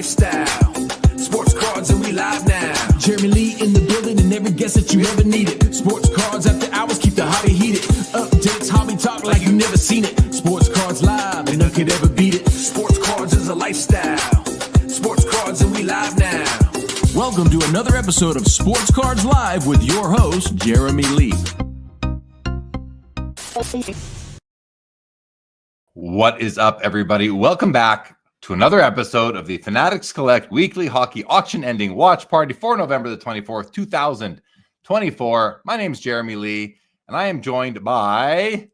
lifestyle. Sports cards and we live now. Jeremy Lee in the building and every guest that you ever needed. Sports cards after hours keep the hobby heated. Updates, hobby talk like you never seen it. Sports cards live and none could ever beat it. Sports cards is a lifestyle. Sports cards and we live now. Welcome to another episode of Sports Cards Live with your host, Jeremy Lee. What is up, everybody? Welcome back to another episode of the Fanatics Collect Weekly Hockey Auction Ending Watch Party for November the 24th, 2024. My name is Jeremy Lee, and I am joined by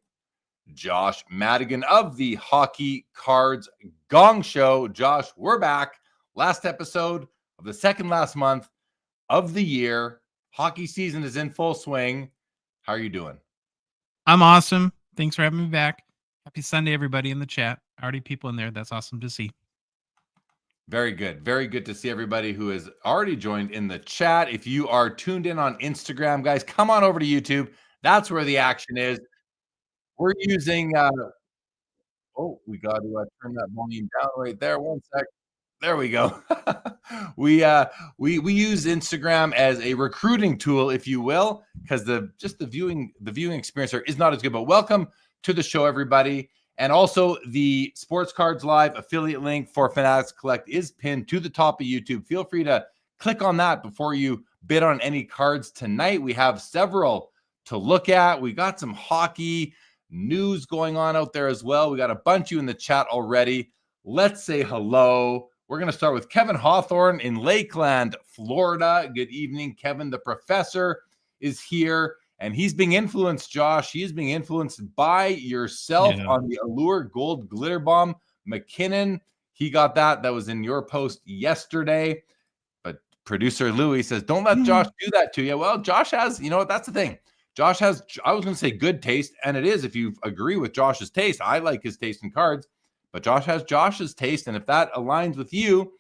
Josh Madigan of the Hockey Cards Gongshow. Josh, we're back. Last episode of the second last month of the year. Hockey season is in full swing. How are you doing? I'm awesome. Thanks for having me back. Happy Sunday, everybody in the chat. Already people in there. That's awesome to see. Very good. Very good to see everybody who has already joined in the chat. If you are tuned in on Instagram, guys, come on over to YouTube. That's where the action is. We're using, we got to turn that volume down right there. One sec. There we go. We use Instagram as a recruiting tool, if you will, because the viewing experience there is not as good. But welcome to the show, everybody. And also the Sports Cards Live affiliate link for Fanatics Collect is pinned to the top of YouTube. Feel free to click on that before you bid on any cards tonight. We have several to look at. We got some hockey news going on out there as well. We got a bunch of you in the chat already. Let's say hello. We're going to start with Kevin Hawthorne in Lakeland, Florida. Good evening, Kevin. The professor is here. And he's being influenced, Josh. He is being influenced by yourself on the Allure Gold Glitter Bomb. McKinnon, he got that. That was in your post yesterday. But producer Louis says, don't let Josh do that to you. Well, Josh has, you know what? That's the thing. Josh has, I was going to say good taste. And it is, if you agree with Josh's taste. I like his taste in cards. But Josh has Josh's taste. And if that aligns with you,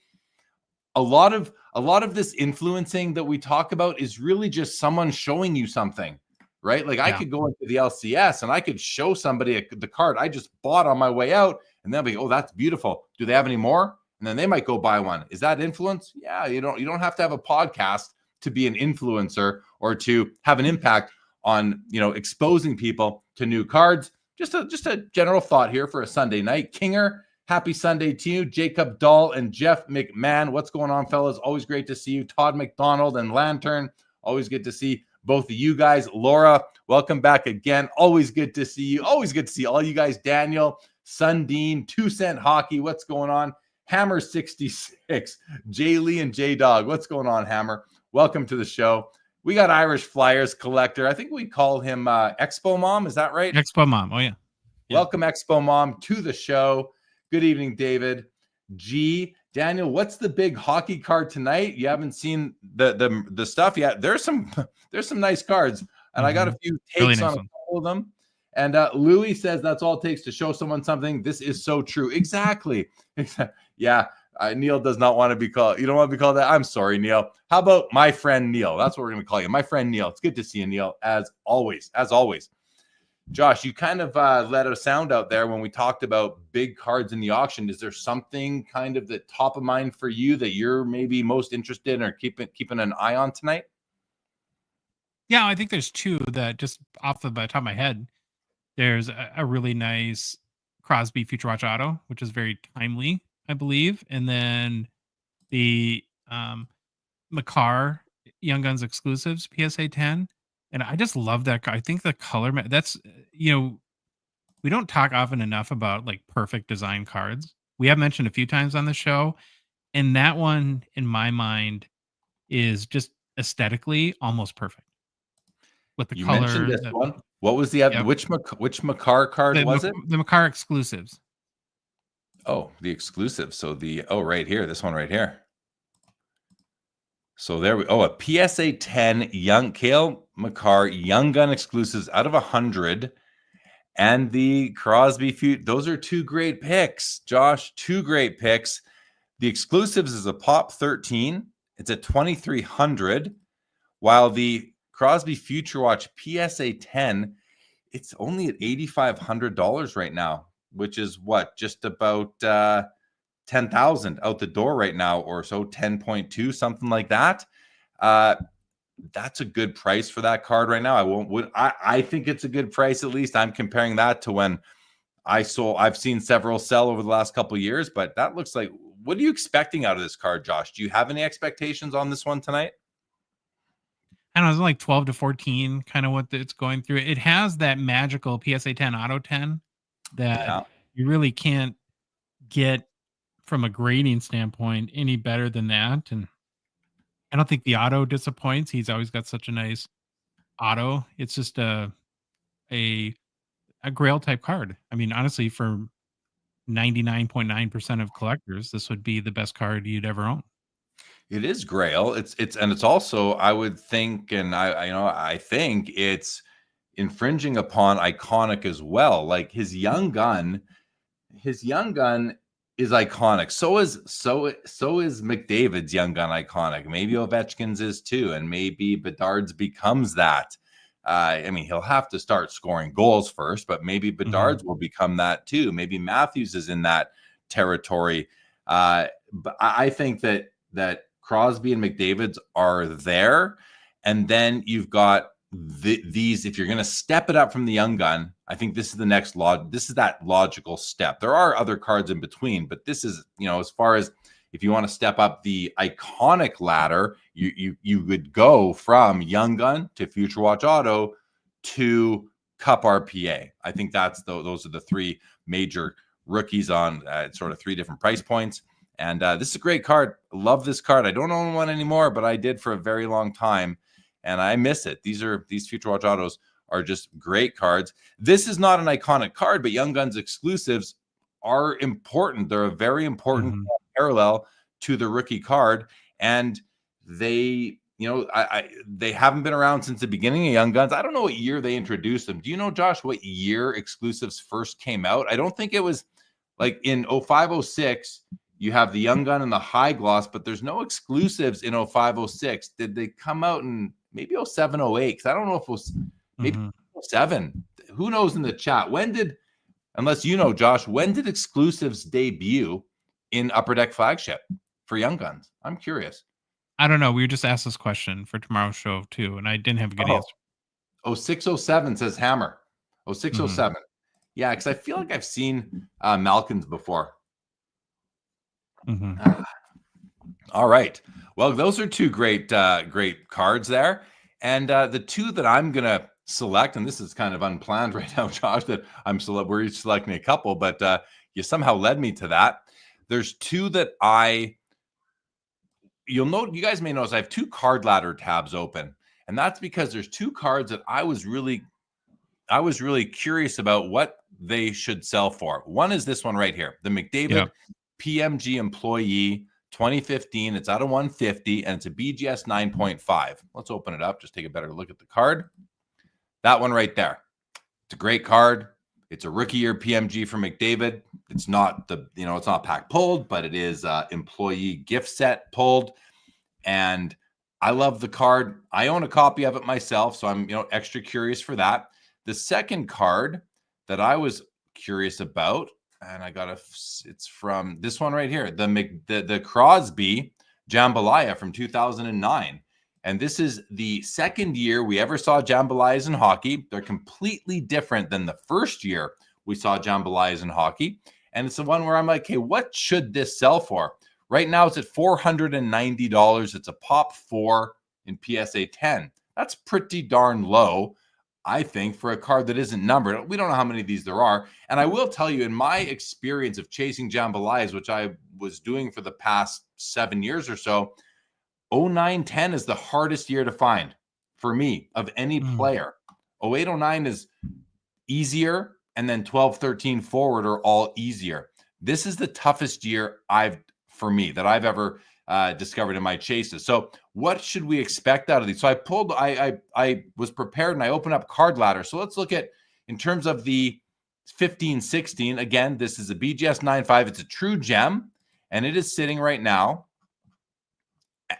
a lot of this influencing that we talk about is really just someone showing you something. Right? Like I could go into the LCS and I could show somebody the card I just bought on my way out and they'll be, oh, that's beautiful. Do they have any more? And then they might go buy one. Is that influence? Yeah, you don't have to have a podcast to be an influencer or to have an impact on, exposing people to new cards. Just a general thought here for a Sunday night. Kinger, happy Sunday to you. Jacob Dahl and Jeff McMahon. What's going on, fellas? Always great to see you. Todd McDonald and Lantern. Always good to see both of you guys. Laura, welcome back again. Always good to see you. Always good to see all you guys. Daniel, Sundin, 2 Cent Hockey. What's going on? Hammer 66, Jay Lee and J Dog. What's going on, Hammer? Welcome to the show. We got Irish Flyers collector. I think we call him Expo Mom. Is that right? Expo Mom. Oh, yeah. Welcome, Expo Mom, to the show. Good evening, David. G. Daniel, what's the big hockey card tonight? You haven't seen the stuff yet. There's some nice cards, and I got a few takes really nice on a couple of them. And Louis says that's all it takes to show someone something. This is so true. Exactly. Yeah. Neil does not want to be called. You don't want to be called that. I'm sorry, Neil. How about my friend Neil? That's what we're going to call you. My friend Neil. It's good to see you, Neil, as always. As always. Josh, you kind of let a sound out there when we talked about big cards in the auction. Is there something kind of the top of mind for you that you're maybe most interested in or keeping an eye on tonight? Yeah, I think there's two that just off the top of my head. There's a really nice Crosby Future Watch Auto, which is very timely, I believe. And then the Makar Young Guns Exclusives PSA 10. And I just love that car. I think the color, that's, we don't talk often enough about like perfect design cards. We have mentioned a few times on the show. And that one, in my mind, is just aesthetically almost perfect. With the color. You mentioned this one. What was the other? Which Makar card was it? The Makar Exclusives. Oh, the exclusive. So right here, this one right here. So there a PSA 10 young Cale Makar Young Gun Exclusives out of 100. And the Crosby, those are two great picks, Josh. Two great picks. The exclusives is a pop 13. It's at 2,300. While the Crosby Future Watch PSA 10, it's only at $8,500 right now, which is what? Just about 10,000 out the door right now, or so 10.2, something like that. That's a good price for that card right now. I think it's a good price. At least I'm comparing that to when I've seen several sell over the last couple of years, but that looks like, what are you expecting out of this card, Josh? Do you have any expectations on this one tonight? I don't know, it's like 12 to 14, kind of what it's going through. It has that magical PSA 10 Auto 10 that you really can't get from a grading standpoint any better than that. And I don't think the auto disappoints. He's always got such a nice auto. It's just a grail type card. I mean, honestly, for 99.9% of collectors, this would be the best card you'd ever own. It is grail. It's also, I would think, and I think it's infringing upon iconic as well. Like his young gun is iconic. So is McDavid's young gun iconic. Maybe Ovechkin's is too, and maybe Bedard's becomes that. I mean, he'll have to start scoring goals first, but maybe Bedard's will become that too. Maybe Matthews is in that territory. But I think that Crosby and McDavid's are there, and then you've got these. If you're going to step it up from the young gun, I think this is the next this is that logical step. There are other cards in between, but this is, as far as if you want to step up the iconic ladder, you would go from Young Gun to Future Watch Auto to Cup RPA. I think those are the three major rookies on sort of three different price points. And this is a great card. Love this card. I don't own one anymore, but I did for a very long time, and I miss it. These Future Watch Autos are just great cards. This is not an iconic card, but Young Guns exclusives are important. They're a very important parallel to the rookie card, and they haven't been around since the beginning of Young Guns. I don't know what year they introduced them. Do you know, Josh, what year exclusives first came out? I don't think it was like in 05-06. You have the Young Gun and the high gloss, but there's no exclusives in 05-06. Did they come out in maybe 07-08? Because I don't know if it was maybe 07. Who knows in the chat? Unless you know, Josh, when did exclusives debut in Upper Deck Flagship for Young Guns? I'm curious. I don't know. We were just asked this question for tomorrow's show too, and I didn't have a good answer. 06-07 says Hammer. 06-07. Yeah, because I feel like I've seen Malkin's before. All right. Well, those are two great cards there. And the two that I'm going to select, and this is kind of unplanned right now, Josh, that we're each selecting a couple, but you somehow led me to that. There's two that you'll note, you guys may notice I have two card ladder tabs open. And that's because there's two cards that I was really curious about what they should sell for. One is this one right here, the McDavid PMG Employee 2015. It's out of 150, and it's a BGS 9.5. Let's open it up. Just take a better look at the card. That one right there. It's a great card. It's a rookie year PMG for McDavid. It's not it's not pack pulled, but it is employee gift set pulled. And I love the card. I own a copy of it myself, so I'm extra curious for that. The second card that I was curious about, and it's from this one right here, the Crosby Jambalaya from 2009. And this is the second year we ever saw jambalayas in hockey. They're completely different than the first year we saw jambalayas in hockey. And it's the one where I'm like, hey, what should this sell for? Right now it's at $490. It's a pop 4 in PSA 10. That's pretty darn low, I think, for a card that isn't numbered. We don't know how many of these there are. And I will tell you, in my experience of chasing jambalayas, which I was doing for the past 7 years or so, 09-10 is the hardest year to find for me of any player. 08-09 is easier, and then 12-13 forward are all easier. This is the toughest year for me that I've ever discovered in my chases. So what should we expect out of these? So I was prepared, and I opened up card ladder. So let's look at, in terms of the 15-16, again, this is a BGS 9.5. It's a true gem, and it is sitting right now.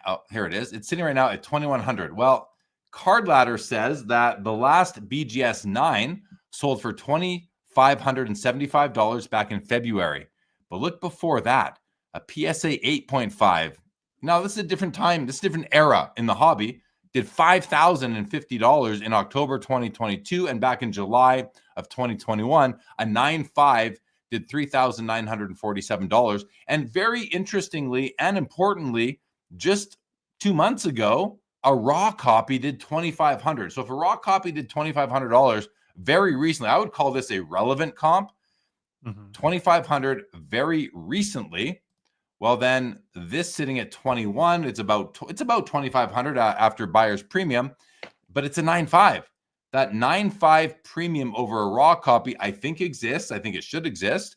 Oh, here it is. It's sitting right now at $2,100. Well, card ladder says that the last BGS 9 sold for $2,575 back in February. But look before that. a PSA 8.5. Now, this is a different time. This is a different era in the hobby. Did $5,050 in October 2022, and back in July of 2021, a 9.5 did $3,947. And very interestingly and importantly, just 2 months ago, a raw copy did $2,500. So if a raw copy did $2,500 very recently, I would call this a relevant comp. $2,500 very recently. Well, then this sitting at 21, it's about $2,500 after buyer's premium, but it's a 9.5. That 9.5 premium over a raw copy, I think exists. I think it should exist.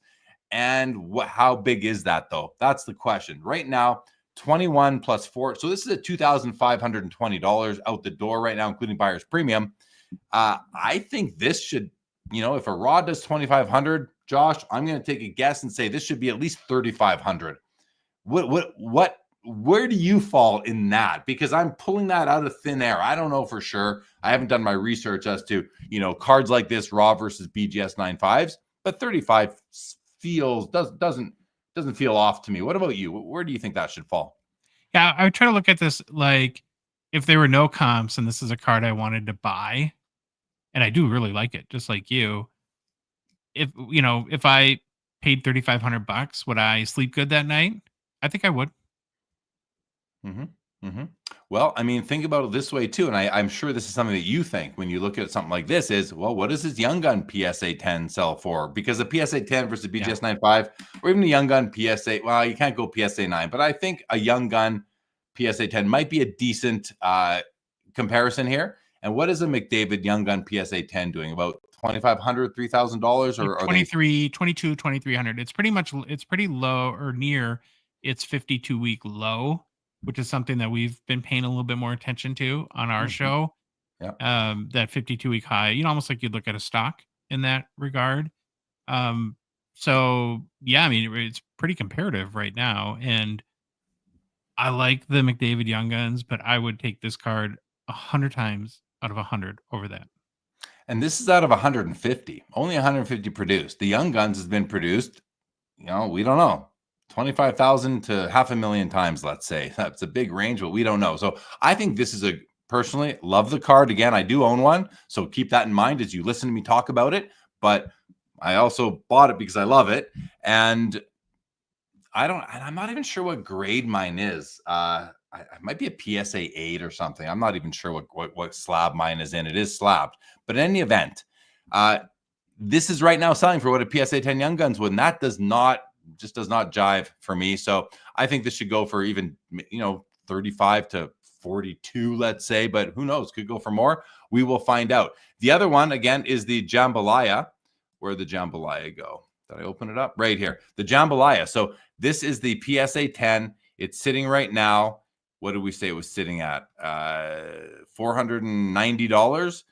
And how big is that though? That's the question. Right now, 21 plus 4. So this is at $2,520 out the door right now, including buyer's premium. I think this should, if a raw does 2,500, Josh, I'm going to take a guess and say this should be at least 3,500. Where do you fall in that? Because I'm pulling that out of thin air. I don't know for sure. I haven't done my research as to, cards like this, raw versus BGS 9.5s, but 35 doesn't feel off to me. What about you? Where do you think that should fall? Yeah, I would try to look at this like if there were no comps and this is a card I wanted to buy, and I do really like it, just like you. If I paid $3,500, would I sleep good that night? I think I would. Well, I mean, think about it this way too, and I'm sure this is something that you think when you look at something like this is, well, what does this Young Gun PSA 10 sell for? Because a PSA 10 versus BGS 9.5, or even a Young Gun PSA, well, you can't go PSA 9, but I think a Young Gun PSA 10 might be a decent comparison here. And what is a McDavid Young Gun PSA 10 doing? About $2,500, $3,000, or $2,300. It's pretty low or near its 52-week low, which is something that we've been paying a little bit more attention to on our show. Yeah. That 52-week high, almost like you'd look at a stock in that regard. So yeah, I mean, it's pretty comparative right now. And I like the McDavid Young Guns, but I would take this card 100 times out of 100 over that. And this is out of 150, only 150 produced. The Young Guns has been produced, we don't know, 25,000 to 500,000 times, let's say. That's a big range, but we don't know. So I think this is personally love the card. Again, I do own one, so keep that in mind as you listen to me talk about it. But I also bought it because I love it, and I'm not even sure what grade mine is. I might be a PSA 8 or something. I'm not even sure what slab mine is in. It is slabbed, but in any event, this is right now selling for what a PSA 10 Young Guns would, and that does not jive for me. So I think this should go for even 35 to 42, let's say, but who knows? Could go for more. We will find out. The other one again is the Jambalaya. Where'd the Jambalaya go? Did I open it up? Right here, the Jambalaya. So this is the PSA 10. It's sitting right now. What did we say it was sitting at? $490.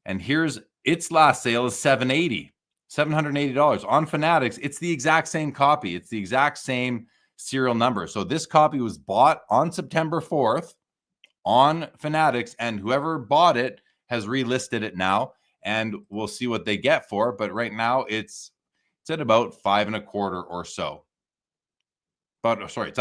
And here's its last sale is $780 on Fanatics. It's the exact same copy. It's the exact same serial number. So this copy was bought on September 4th on Fanatics, and whoever bought it has relisted it now, and we'll see what they get for it. But right now it's at about $5.25 or so. But sorry, it's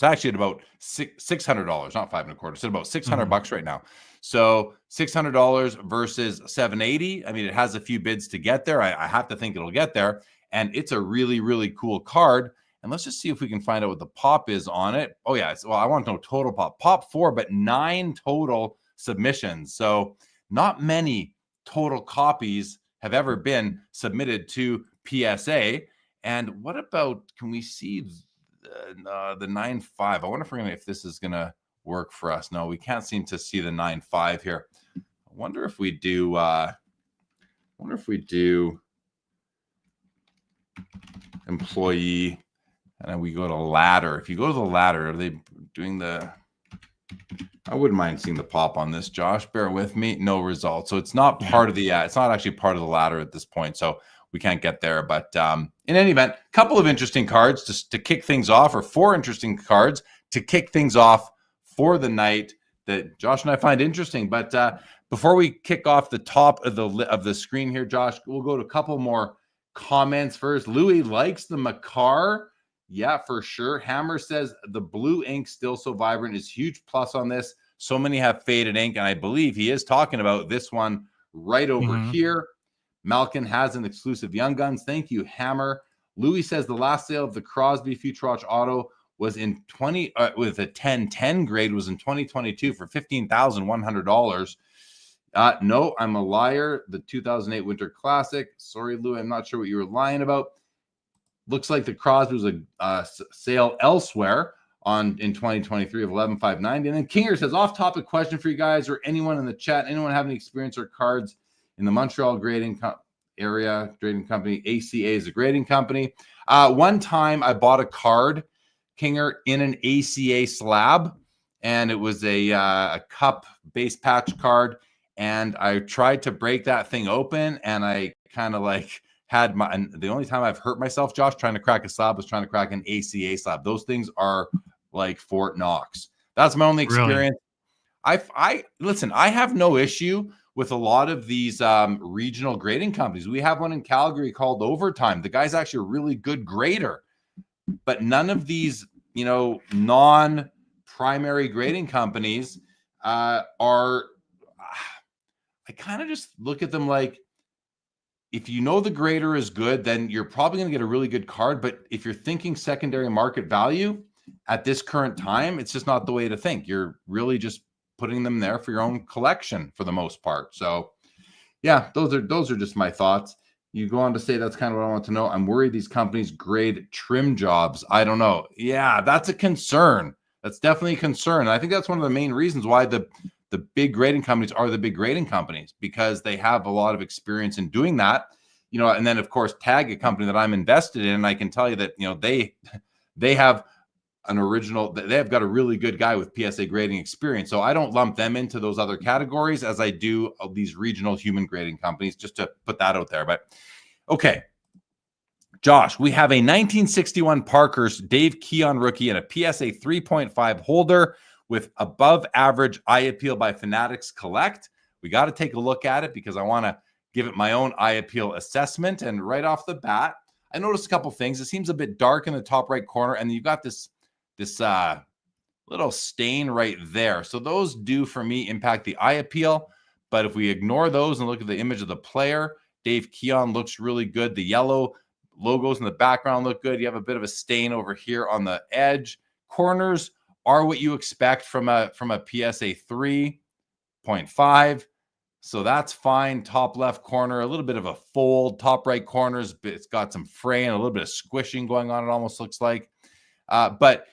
actually at about $600, not $5.25. It's at about $600 right now. So $600 versus $780. I mean, it has a few bids to get there. I have to think it'll get there, and it's a really, really cool card. And let's just see if we can find out what the pop is on it. Oh yeah, I want to know total pop 4, but 9 total submissions. So not many total copies have ever been submitted to PSA. And what about, can we see the 9.5? I wonder if this is going to work for us. No, we can't seem to see the 9.5 here. I wonder if we do, employee, and then we go to ladder. If you go to the ladder, are they doing I wouldn't mind seeing the pop on this, Josh. Bear with me. No result. So it's not part of the, it's not actually part of the ladder at this point. So we can't get there. But in any event, a couple of interesting cards to kick things off, or 4 interesting cards to kick things off for the night that Josh and I find interesting. But before we kick off the top of the screen here, Josh, we'll go to a couple more comments first. Louis likes the Makar Yeah, for sure. Hammer says the blue ink still so vibrant is huge plus on this. So many have faded ink, and I believe he is talking about this one right over here. Malkin has an exclusive Young Guns. Thank you, Hammer. Louis says the last sale of the Crosby Future Watch Auto was in with a 1010 grade was in 2022 for $15,100. No, I'm a liar. The 2008 Winter Classic. Sorry, Lou, I'm not sure what you were lying about. Looks like the Crosby was a sale elsewhere in 2023 of 11,590. And then Kinger says, off-topic question for you guys or anyone in the chat. Anyone have any experience or cards in the Montreal grading area? Grading company. ACA is a grading company. One time I bought a card, Kinger, in an ACA slab, and it was a cup base patch card. And I tried to break that thing open, and I kind of like and the only time I've hurt myself, Josh, trying to crack a slab was trying to crack an ACA slab. Those things are like Fort Knox. That's my only experience. Really? Listen, I have no issue with a lot of these regional grading companies. We have one in Calgary called Overtime. The guy's actually a really good grader, but none of these, non-primary grading companies are. I kind of just look at them like, if you know the grader is good, then you're probably going to get a really good card. But if you're thinking secondary market value at this current time, it's just not the way to think. You're really just putting them there for your own collection for the most part. So yeah, those are just my thoughts. You go on to say, that's kind of what I want to know. I'm worried these companies grade trim jobs. I don't know. Yeah, that's a concern. That's definitely a concern. And I think that's one of the main reasons why the big grading companies are the big grading companies, because they have a lot of experience in doing that, and then of course Tag, a company that I'm invested in. And I can tell you that, they have they've got a really good guy with PSA grading experience. So I don't lump them into those other categories as I do of these regional human grading companies, just to put that out there. But okay, Josh, we have a 1961 Parker's Dave Keon rookie and a PSA 3.5 holder with above average eye appeal by Fanatics Collect. We got to take a look at it because I want to give it my own eye appeal assessment. And right off the bat, I noticed a couple things. It seems a bit dark in the top right corner, and you've got this little stain right there. So those do, for me, impact the eye appeal. But if we ignore those and look at the image of the player, Dave Keon looks really good. The yellow logos in the background look good. You have a bit of a stain over here on the edge. Corners are what you expect from a PSA 3.5. So that's fine. Top left corner, a little bit of a fold. Top right corners, it's got some fraying, a little bit of squishing going on, it almost looks like. But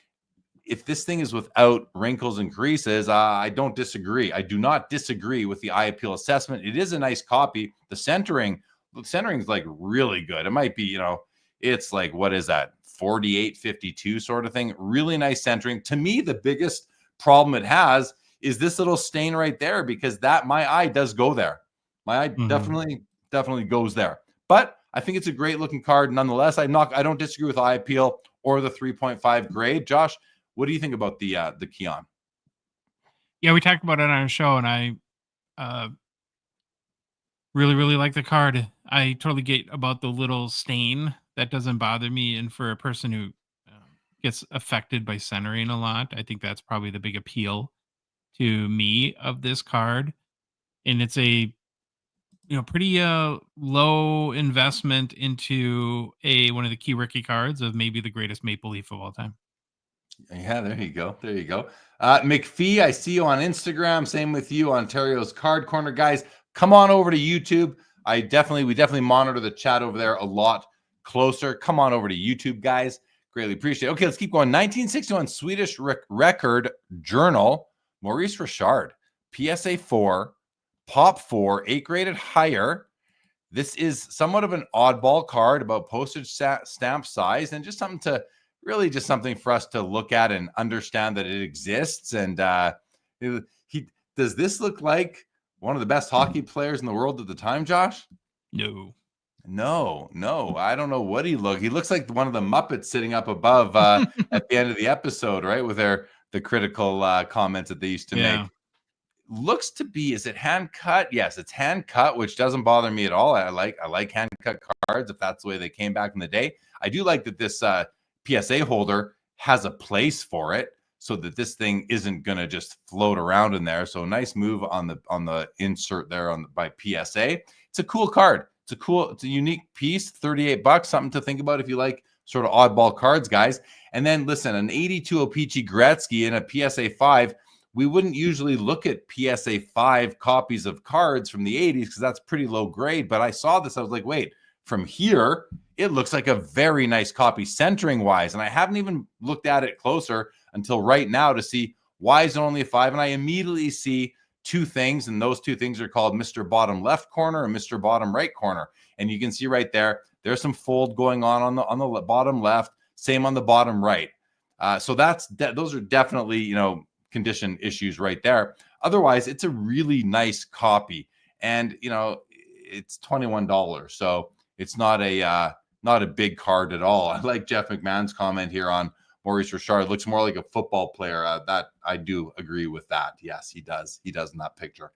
if this thing is without wrinkles and creases, I don't disagree. I do not disagree with the eye appeal assessment. It is a nice copy. The centering is like really good. It might be, it's like, what is that? 48-52 sort of thing. Really nice centering. To me, the biggest problem it has is this little stain right there, because my eye does go there. My eye definitely goes there. But I think it's a great looking card nonetheless. I don't disagree with eye appeal or the 3.5 grade. Josh, what do you think about the Keon? Yeah, we talked about it on our show, and I really, really like the card. I totally get about the little stain. That doesn't bother me. And for a person who gets affected by centering a lot, I think that's probably the big appeal to me of this card. And it's a pretty low investment into one of the key rookie cards of maybe the greatest Maple Leaf of all time. Yeah, there you go. McPhee, I see you on Instagram. Same with you, Ontario's Card Corner. Guys, come on over to YouTube. We definitely monitor the chat over there a lot closer. Come on over to YouTube, guys. Greatly appreciate it. Okay, let's keep going. 1961 Swedish record journal, Maurice Richard, PSA 4, Pop 4, 8 graded higher. This is somewhat of an oddball card, about postage stamp size, and just something for us to look at and understand that it exists. And does this look like one of the best hockey players in the world at the time, Josh? No. I don't know what he looks like one of the Muppets sitting up above at the end of the episode, right? With the critical comments that they used to make. Looks to be, is it hand cut? Yes, it's hand cut, which doesn't bother me at all. I like hand cut cards if that's the way they came back in the day. I do like that this PSA holder has a place for it so that this thing isn't going to just float around in there. So nice move on the insert there by PSA. It's a cool card. It's a unique piece, $38, something to think about if you like sort of oddball cards, guys. And then listen, an 82 O-Pee-Chee Gretzky and a PSA 5. We wouldn't usually look at PSA 5 copies of cards from the 80s because that's pretty low grade. But I saw this. I was like, wait, from here, it looks like a very nice copy centering wise. And I haven't even looked at it closer until right now to see why is it only a 5. And I immediately see two things. And those two things are called Mr. Bottom Left Corner and Mr. Bottom Right Corner. And you can see right there, there's some fold going on the bottom left, same on the bottom right. So those are definitely, condition issues right there. Otherwise, it's a really nice copy. And, it's $21. So it's not a big card at all. I like Jeff McMahon's comment here on Maurice Richard. Looks more like a football player. That I do agree with that. Yes, he does. He does in that picture.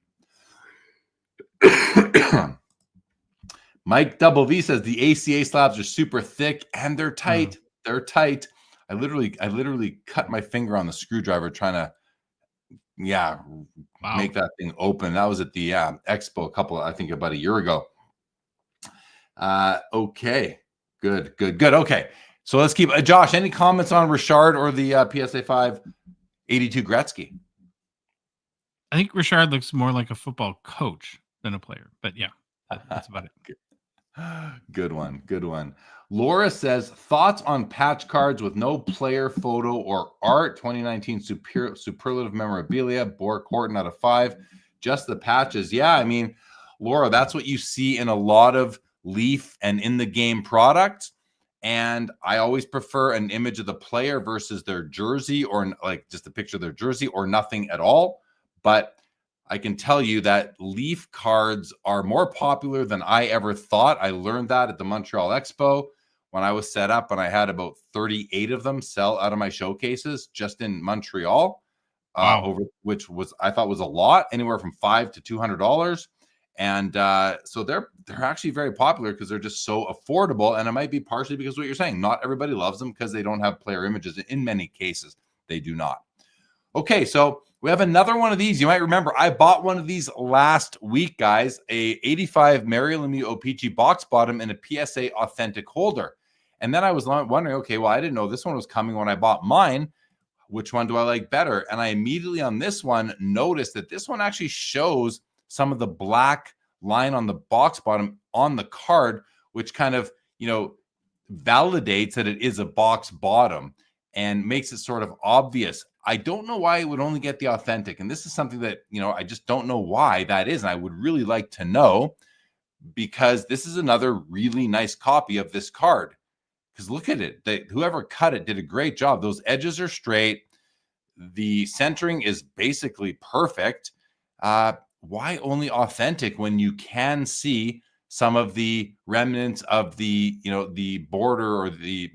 Mike Double V says the ACA slabs are super thick and they're tight. They're tight. I literally cut my finger on the screwdriver trying to, make that thing open. That was at the expo about a year ago. Okay, good. Okay, so let's keep. Josh, any comments on Richard or the PSA 5 82 Gretzky? I think Richard looks more like a football coach than a player, but yeah, that's about it. Good one. Laura says, thoughts on patch cards with no player photo or art, 2019 superlative memorabilia, Bork Horton out of 5, just the patches. Yeah, I mean, Laura, that's what you see in a lot of Leaf and in the game products. And I always prefer an image of the player versus their jersey, or like just a picture of their jersey, or nothing at all. But I can tell you that Leaf cards are more popular than I ever thought. I learned that at the Montreal Expo when I was set up, and I had about 38 of them sell out of my showcases just in Montreal, which I thought was a lot, anywhere from $500 to $200. And so they're actually very popular because they're just so affordable. And it might be partially because of what you're saying. Not everybody loves them because they don't have player images. In many cases, they do not. Okay, so we have another one of these. You might remember I bought one of these last week, guys, a 85 Mario Lemieux O-Pee-Chee box bottom and a PSA authentic holder. And then I was wondering, okay, well, I didn't know this one was coming when I bought mine. Which one do I like better? And I immediately on this one noticed that this one actually shows some of the black line on the box bottom on the card, which kind of, validates that it is a box bottom and makes it sort of obvious. I don't know why it would only get the authentic. And this is something that, I just don't know why that is. And I would really like to know, because this is another really nice copy of this card. Because look at it. Whoever cut it did a great job. Those edges are straight. The centering is basically perfect. Why only authentic when you can see some of the remnants of the, the border or the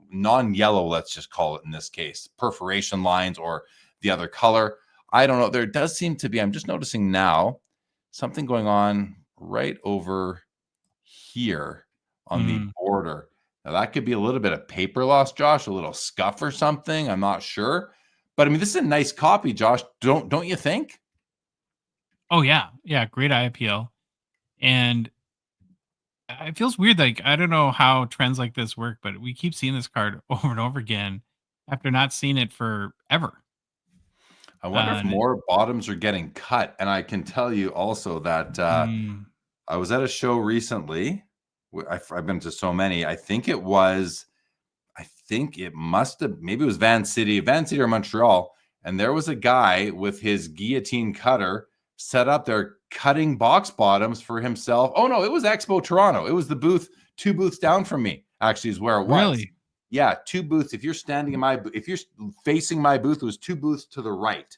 non-yellow, let's just call it in this case, perforation lines or the other color? I don't know. There does seem to be, I'm just noticing now, something going on right over here on the border. Now that could be a little bit of paper loss, Josh, a little scuff or something. I'm not sure. But I mean, this is a nice copy, Josh. Don't you think? Oh, yeah. Yeah, great eye appeal. And it feels weird. Like, I don't know how trends like this work, but we keep seeing this card over and over again after not seeing it forever. I wonder if more bottoms are getting cut. And I can tell you also that I was at a show recently. I've been to so many. I think it must have, maybe it was Van City or Montreal. And there was a guy with his guillotine cutter set up there cutting box bottoms for himself. Oh no, it was Expo Toronto. It was the booth 2 booths down from me, actually, is where it was. Really? Yeah, 2 booths. If you're standing if you're facing my booth, it was 2 booths to the right.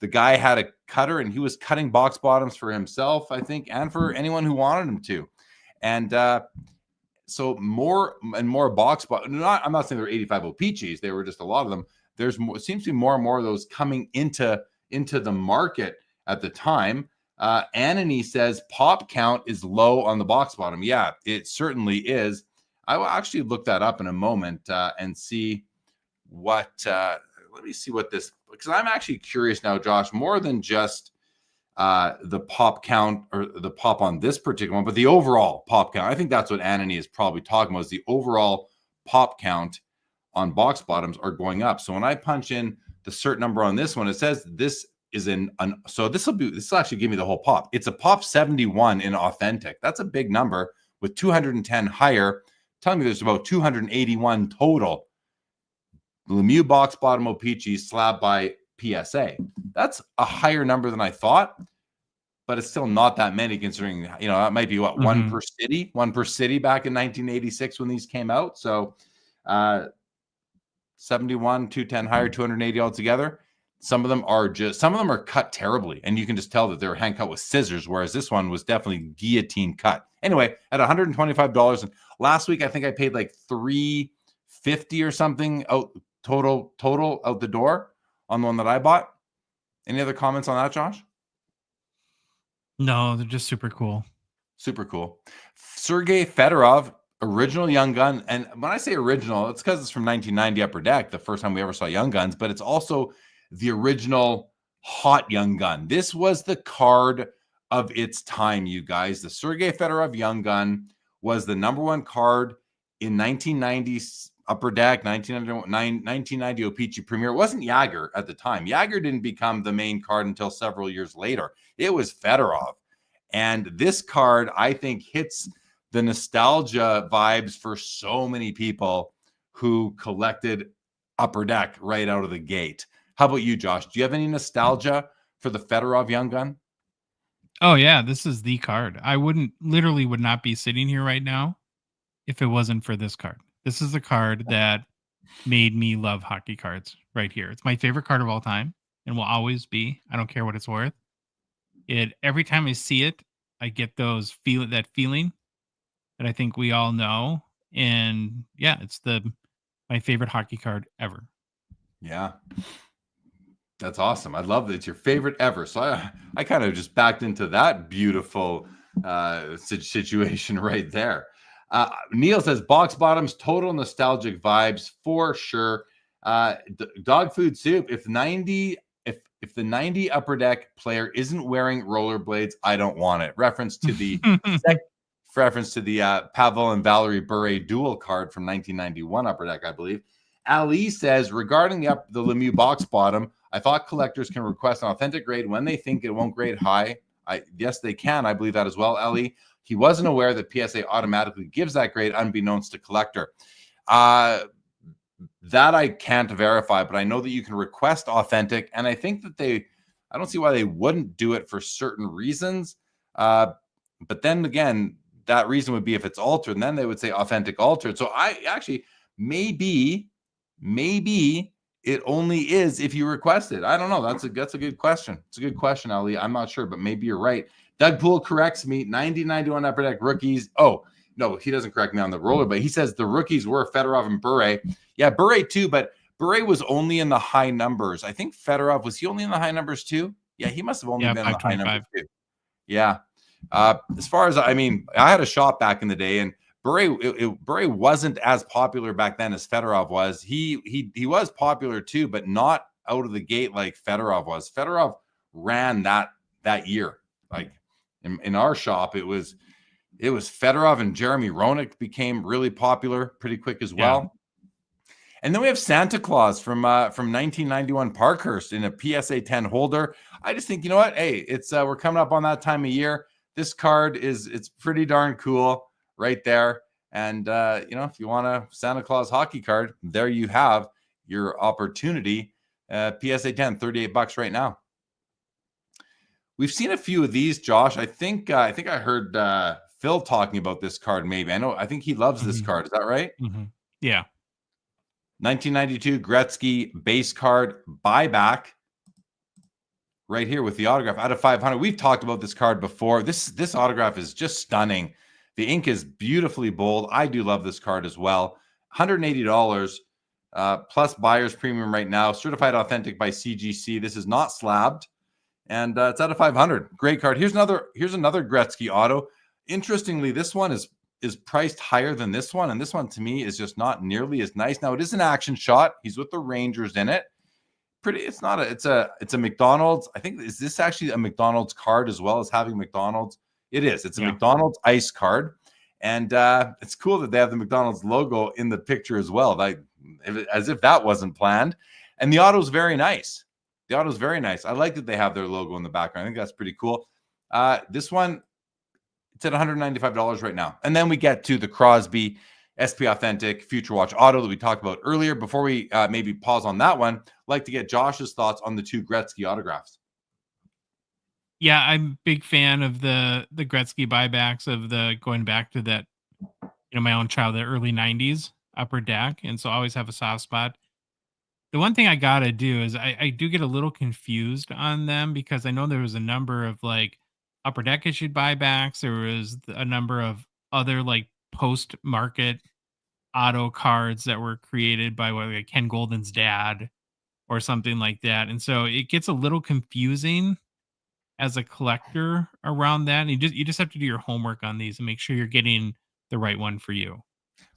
The guy had a cutter and he was cutting box bottoms for himself, I think, and for anyone who wanted him to. And so more and more box bottoms. I'm not saying there were 85 O-Pee-Chees. There were just a lot of them. There's more, seems to be more and more of those coming into the market at the time. Anony says pop count is low on the box bottom. Yeah, it certainly is. I will actually look that up in a moment and see what. Let me see what this, because I'm actually curious now, Josh, more than just the pop count or the pop on this particular one, but the overall pop count. I think that's what Anani is probably talking about, is the overall pop count on box bottoms are going up. So when I punch in the cert number on this one, it says this is so this will actually give me the whole pop. It's a pop 71 in authentic. That's a big number, with 210 higher. Telling me there's about 281 total Lemieux box bottom O-Pee-Chees slab by PSA. That's a higher number than I thought, but it's still not that many, considering, that might be what, one per city back in 1986 when these came out. So 71, 210 higher, 280 altogether. Some of them are cut terribly, and you can just tell that they were hand cut with scissors, whereas this one was definitely guillotine cut. Anyway, at $125, and last week I think I paid like $350 or something out total out the door on the one that I bought. Any other comments on that, Josh? No, they're just super cool. Super cool. Sergei Fedorov, original Young Gun. And when I say original, it's because it's from 1990 Upper Deck, the first time we ever saw Young Guns, but it's also the original hot Young Gun. This was the card of its time, you guys. The Sergei Fedorov Young Gun was the number one card in 1990 Upper Deck, 1990 O-Pee-Chee Premier. It wasn't Jagger at the time. Jagger didn't become the main card until several years later. It was Fedorov. And this card, I think, hits the nostalgia vibes for so many people who collected Upper Deck right out of the gate. How about you, Josh? Do you have any nostalgia for the Fedorov Young Gun? Oh, yeah. This is the card. I would not be sitting here right now if it wasn't for this card. This is the card that made me love hockey cards right here. It's my favorite card of all time and will always be. I don't care what it's worth. Every time I see it, I get that feeling that I think we all know. And yeah, it's my favorite hockey card ever. Yeah. That's awesome. I love that it's your favorite ever. So I kind of just backed into that beautiful situation right there. Neil says box bottoms, total nostalgic vibes for sure. Dog food soup. If the 90 Upper Deck player isn't wearing rollerblades, I don't want it. Reference to the Pavel and Valerie Bure dual card from 1991 Upper Deck, I believe. Ali says, regarding the Lemieux box bottom, I thought collectors can request an authentic grade when they think it won't grade high. Yes, they can. I believe that as well, Ali. He wasn't aware that PSA automatically gives that grade unbeknownst to collector. That I can't verify, but I know that you can request authentic, and I think that I don't see why they wouldn't do it for certain reasons. But then again, that reason would be if it's altered, and then they would say authentic altered. So I actually, maybe it only is if you request it. I don't know. That's a good question. It's a good question, Ali. I'm not sure, but maybe you're right. Doug Poole corrects me. 90-91 Upper Deck rookies. Oh, no, he doesn't correct me on the roller, but he says the rookies were Fedorov and Bure. Yeah, Bure too, but Bure was only in the high numbers. I think Fedorov, was he only in the high numbers too? Yeah, he must have only been in the high numbers too. Yeah. As far as, I had a shop back in the day, and Bure wasn't as popular back then as Fedorov was. He was popular too, but not out of the gate like Fedorov was. Fedorov ran that year. Like in our shop, it was Fedorov, and Jeremy Roenick became really popular pretty quick as well. Yeah. And then we have Santa Claus from 1991 Parkhurst in a PSA 10 holder. I just think, you know what? Hey, it's we're coming up on that time of year. This card it's pretty darn cool right there. And if you want a Santa Claus hockey card, there you have your opportunity. PSA 10, $38 right now. We've seen a few of these, Josh. I think I heard Phil talking about this card. Maybe I think he loves this card. Is that right? Mm-hmm. Yeah. 1992 Gretzky base card buyback. Right here with the autograph out of 500. We've talked about this card before. This autograph is just stunning. The ink is beautifully bold. I do love this card as well. $180 plus buyer's premium right now. Certified authentic by CGC. This is not slabbed. And it's out of 500. Great card. Here's another Gretzky auto. Interestingly, this one is is priced higher than this one, and this one to me is just not nearly as nice. Now it is an action shot. He's with the Rangers in it. It's a McDonald's. I think, is this actually a McDonald's card as well as having McDonald's? It is. It's a McDonald's ice card. And it's cool that they have the McDonald's logo in the picture as well, as if that wasn't planned. And the auto's very nice. The auto's very nice. I like that they have their logo in the background. I think that's pretty cool. This one, it's at $195 right now. And then we get to the Crosby SP Authentic Future Watch Auto that we talked about earlier. Before we maybe pause on that one, I'd like to get Josh's thoughts on the 2 Gretzky autographs. Yeah, I'm a big fan of the Gretzky buybacks, of the going back to that, my own child, the early 90s Upper Deck. And so I always have a soft spot. The one thing I got to do is I do get a little confused on them, because I know there was a number of like Upper Deck issued buybacks. There was a number of other like post-market auto cards that were created by like Ken Golden's dad or something like that. And so it gets a little confusing as a collector around that. And you just have to do your homework on these and make sure you're getting the right one for you.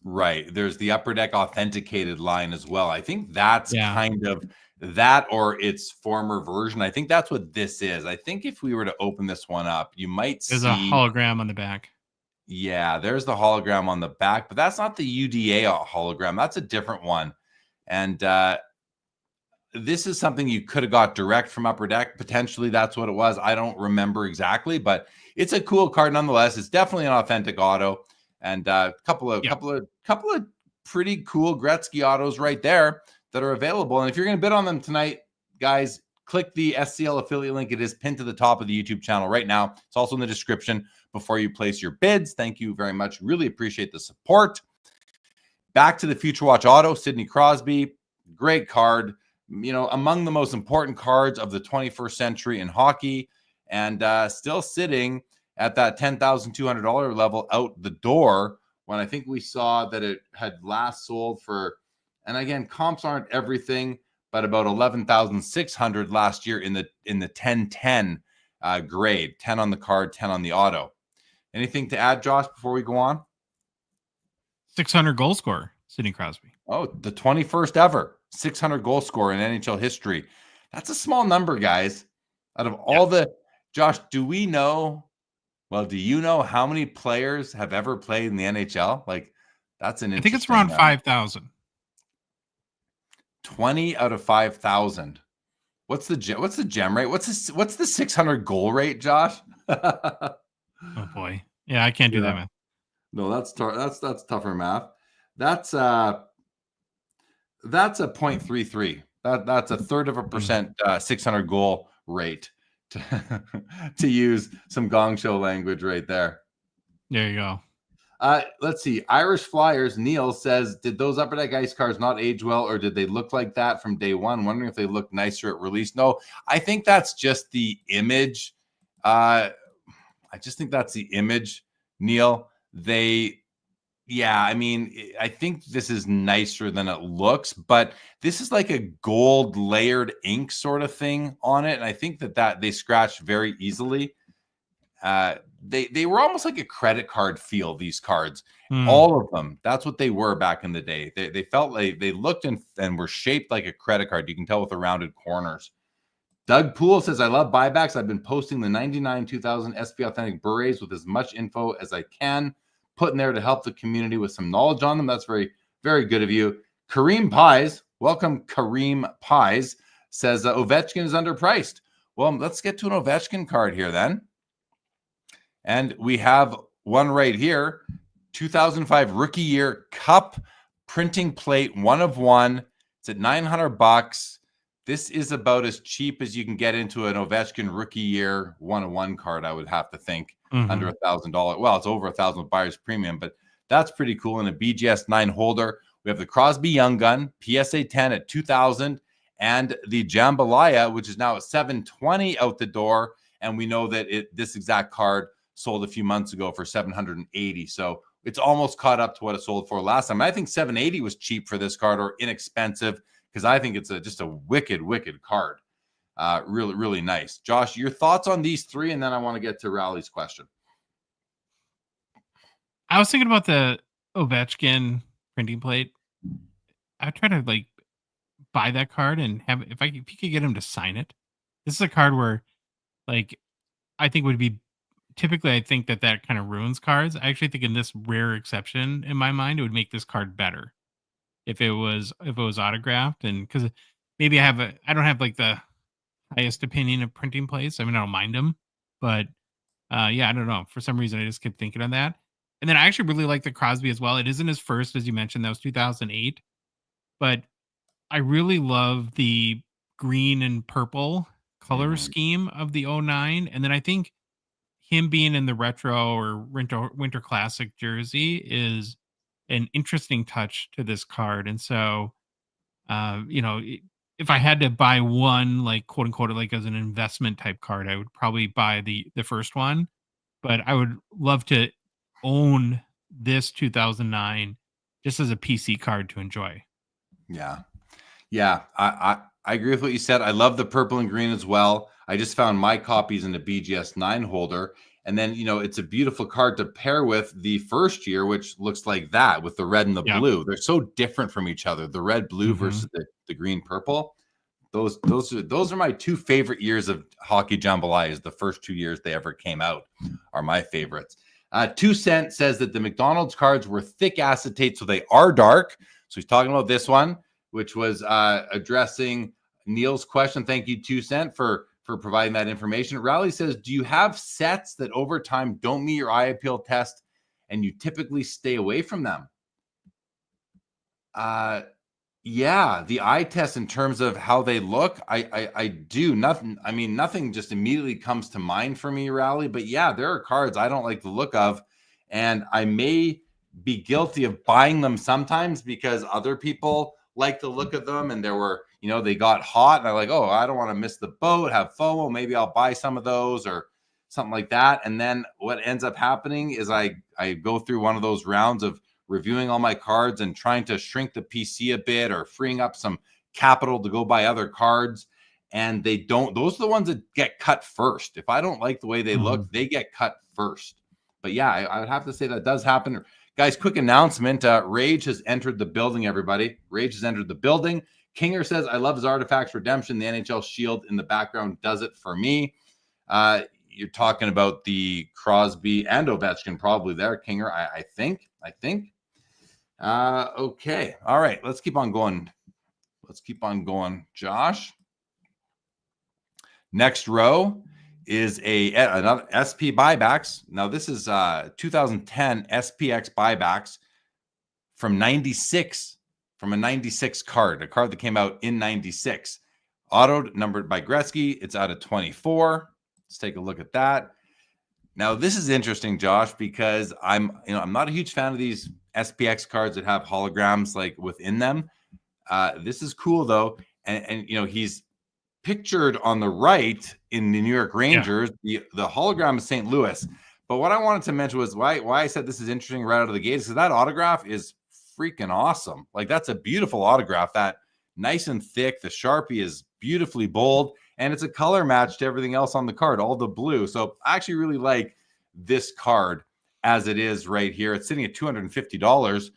Right. There's the Upper Deck authenticated line as well. I think that's kind of that, or its former version. I think that's what this is. I think if we were to open this one up, you might see... There's a hologram on the back. Yeah, there's the hologram on the back, but that's not the UDA hologram. That's a different one. And this is something you could have got direct from Upper Deck. Potentially that's what it was. I don't remember exactly, but it's a cool card nonetheless. It's definitely an authentic auto. And a couple of pretty cool Gretzky autos right there that are available. And if you're going to bid on them tonight, guys, click the SCL affiliate link. It is pinned to the top of the YouTube channel right now. It's also in the description before you place your bids. Thank you very much. Really appreciate the support. Back to the Future Watch Auto, Sidney Crosby. Great card. Among the most important cards of the 21st century in hockey, and still sitting at that $10,200 level out the door, when I think we saw that it had last sold for, and again, comps aren't everything, but about $11,600 last year in the 10-10 grade, 10 on the card, 10 on the auto. Anything to add, Josh, before we go on? 600 goal scorer, Sidney Crosby. Oh, the 21st ever 600 goal scorer in NHL history. That's a small number, guys. Out of all the, Josh, do you know how many players have ever played in the NHL? Like, that's an interesting, I think it's around 5,000. 20 out of 5,000. What's the gem rate? What's the 600 goal rate, Josh? Oh boy. Yeah, I can't do that, man. No, that's tougher math. That's a 0.33. That's a third of a percent 600 goal rate, to use some Gong Show language right there. There you go. Let's see. Irish Flyers, Neil says, did those Upper Deck ice cards not age well, or did they look like that from day one? Wondering if they look nicer at release. No, I think that's just the image. I just think that's the image, Neil. I think this is nicer than it looks, but this is like a gold layered ink sort of thing on it. And I think that they scratched very easily. They were almost like a credit card feel, these cards. All of them. That's what they were back in the day. They felt like they looked and were shaped like a credit card. You can tell with the rounded corners. Doug Poole says, I love buybacks. I've been posting the 99 2000 SP Authentic Berets with as much info as I can put in there to help the community with some knowledge on them. That's very, very good of you. Kareem Pies, welcome Kareem Pies, says Ovechkin is underpriced. Well, let's get to an Ovechkin card here then. And we have one right here, 2005 Rookie Year Cup printing plate, 1 of 1. It's at $900. This is about as cheap as you can get into an Ovechkin Rookie Year 1 of 1 card, I would have to think. Under $1,000. Well, it's over $1,000 with buyer's premium, but that's pretty cool. In a BGS 9 holder, we have the Crosby Young Gun PSA 10 at $2,000, and the Jambalaya, which is now at $720 out the door. And we know that this exact card sold a few months ago for $780. So it's almost caught up to what it sold for last time. I think $780 was cheap for this card, or inexpensive, because I think it's just a wicked, wicked card. Really, really nice. Josh, your thoughts on these three, and then I want to get to Rowley's question. I was thinking about the Ovechkin printing plate. I try to like buy that card and have if you could get him to sign it. This is a card where like I think would be typically I think that kind of ruins cards. I actually think in this rare exception in my mind it would make this card better if it was autographed, and because maybe I don't have like the highest opinion of printing plates. I mean I don't mind them, but yeah, I don't know. For some reason I just kept thinking on that. And then I actually really like the Crosby as well. It isn't his first, as you mentioned, that was 2008, but I really love the green and purple color scheme of the '09. And then I think him being in the retro or winter classic jersey is an interesting touch to this card. And so, if I had to buy one, like quote unquote, like as an investment type card, I would probably buy the first one. But I would love to own this 2009 just as a PC card to enjoy. Yeah. Yeah. I agree with what you said. I love the purple and green as well. I just found my copies in the BGS 9 holder. And then, it's a beautiful card to pair with the first year, which looks like that with the red and the blue. They're so different from each other. The red, blue versus the green, purple. Those are my two favorite years of Hockey Jambalaya. The first 2 years they ever came out are my favorites. 2 Cent says that the McDonald's cards were thick acetate, so they are dark. So he's talking about this one, which was addressing Neil's question. Thank you, 2 Cent, for providing that information. Rally says, do you have sets that over time don't meet your eye appeal test and you typically stay away from them? Yeah, the eye test in terms of how they look, I do. Nothing just immediately comes to mind for me, Rally. But yeah, there are cards I don't like the look of, and I may be guilty of buying them sometimes because other people like the look of them, and there were, they got hot, and I'm like, oh, I don't want to miss the boat, have FOMO, maybe I'll buy some of those or something like that. And then what ends up happening is I go through one of those rounds of reviewing all my cards and trying to shrink the PC a bit or freeing up some capital to go buy other cards. And those are the ones that get cut first. If I don't like the way they look, they get cut first. But yeah, I would have to say that does happen. Guys, quick announcement. Rage has entered the building, everybody. Rage has entered the building. Kinger says, I love his Artifacts Redemption. The NHL Shield in the background does it for me. You're talking about the Crosby and Ovechkin probably there, Kinger, I think. Okay. All right. Let's keep on going. Josh. Next row is another SP buybacks. Now this is 2010 SPX buybacks from 96, from a 96 card, a card that came out in 96. Autoed, numbered by Gretzky. It's out of 24. Let's take a look at that. Now this is interesting, Josh, because I'm not a huge fan of these SPX cards that have holograms like within them. This is cool though, and he's pictured on the right in the New York Rangers. The hologram is St. Louis. But what I wanted to mention was why I said this is interesting right out of the gate is because that autograph is freaking awesome. Like that's a beautiful autograph. That nice and thick. The Sharpie is beautifully bold, and it's a color match to everything else on the card, all the blue. So I actually really like this card as it is right here. It's sitting at $250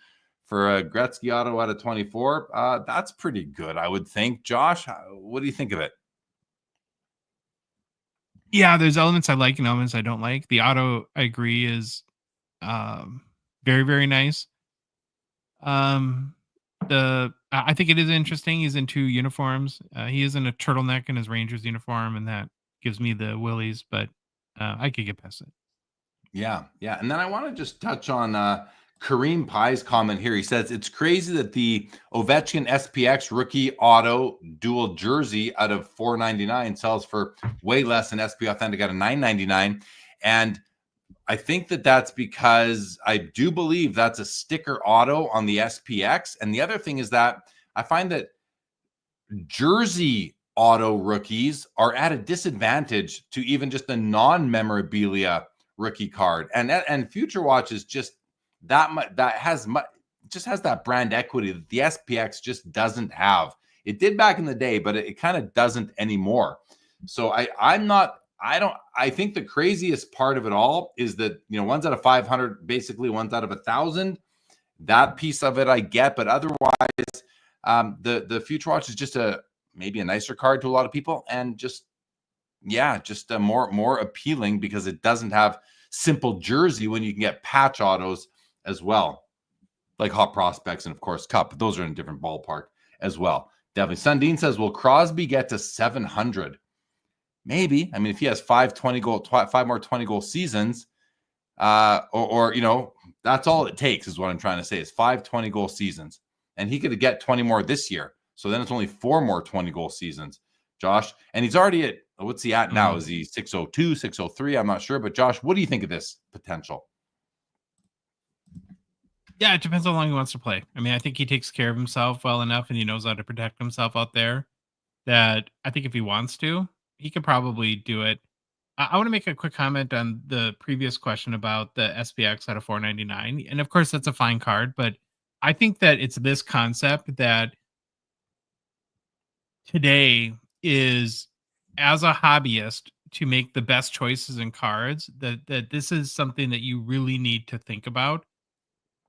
for a Gretzky auto out of 24. That's pretty good, I would think. Josh, what do you think of it? Yeah, there's elements I like and elements I don't like. The auto, I agree, is very, very nice. I think it is interesting. He's in 2 uniforms. He is in a turtleneck in his Rangers uniform, and that gives me the willies, but I could get past it. Yeah. And then I want to just touch on Kareem Pye's comment here. He says, it's crazy that the Ovechkin SPX rookie auto dual jersey out of $4.99 sells for way less than SP Authentic out of $9.99. And I think that's because I do believe that's a sticker auto on the SPX. And the other thing is that I find that jersey auto rookies are at a disadvantage to even just the non-memorabilia rookie card. And Future Watch is just has that brand equity that the SPX just doesn't have. It did back in the day, but it kind of doesn't anymore. So I'm not I think the craziest part of it all is that, one's out of 500, basically one's out of 1,000. That piece of it I get, but otherwise, the Future Watch is just maybe a nicer card to a lot of people, and just a more appealing because it doesn't have simple jersey when you can get patch autos as well, like Hot Prospects and of course Cup. Those are in a different ballpark as well. Definitely. Sundin says, will Crosby get to 700? Maybe. I mean, if he has 5 more 20-goal seasons, or that's all it takes is what I'm trying to say, is 5 20-goal seasons. And he could get 20 more this year. So then it's only 4 more 20-goal seasons, Josh. And he's already at, what's he at now? Is he 602, 603? I'm not sure. But Josh, what do you think of this potential? Yeah, it depends how long he wants to play. I mean, I think he takes care of himself well enough and he knows how to protect himself out there that I think if he wants to, he could probably do it. I want to make a quick comment on the previous question about the SPX out of 499. And of course, that's a fine card, but I think that it's this concept that today is, as a hobbyist, to make the best choices in cards, that this is something that you really need to think about,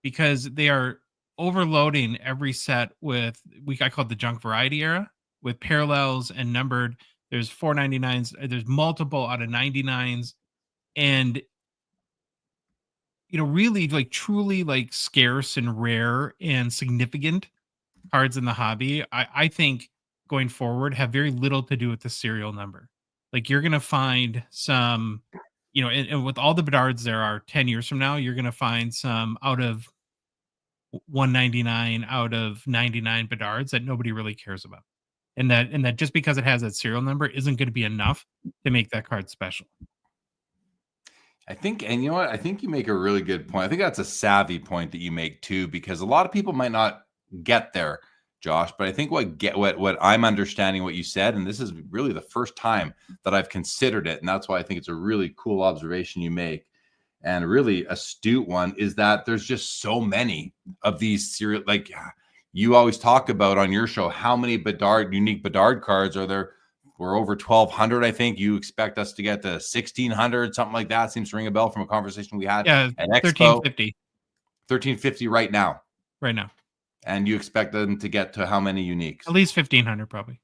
because they are overloading every set with, I call it the junk variety era, with parallels and numbered. There's 499s, there's multiple out of 99s, and really like truly like scarce and rare and significant cards in the hobby, I think going forward have very little to do with the serial number. Like you're going to find some, and with all the Bedards there are 10 years from now, you're going to find some out of 199 out of 99 Bedards that nobody really cares about. And that just because it has that serial number isn't going to be enough to make that card special. I think, and you know what? I think you make a really good point. I think that's a savvy point that you make too, because a lot of people might not get there, Josh. But I think what I'm understanding what you said, and this is really the first time that I've considered it, and that's why I think it's a really cool observation you make, and a really astute one, is that there's just so many of these serial, like you always talk about on your show, how many unique Bedard cards are there? We're over 1,200, I think. You expect us to get to 1,600, something like that. Seems to ring a bell from a conversation we had at Expo. 1,350. 1,350 right now. Right now. And you expect them to get to how many uniques? At least 1,500, probably.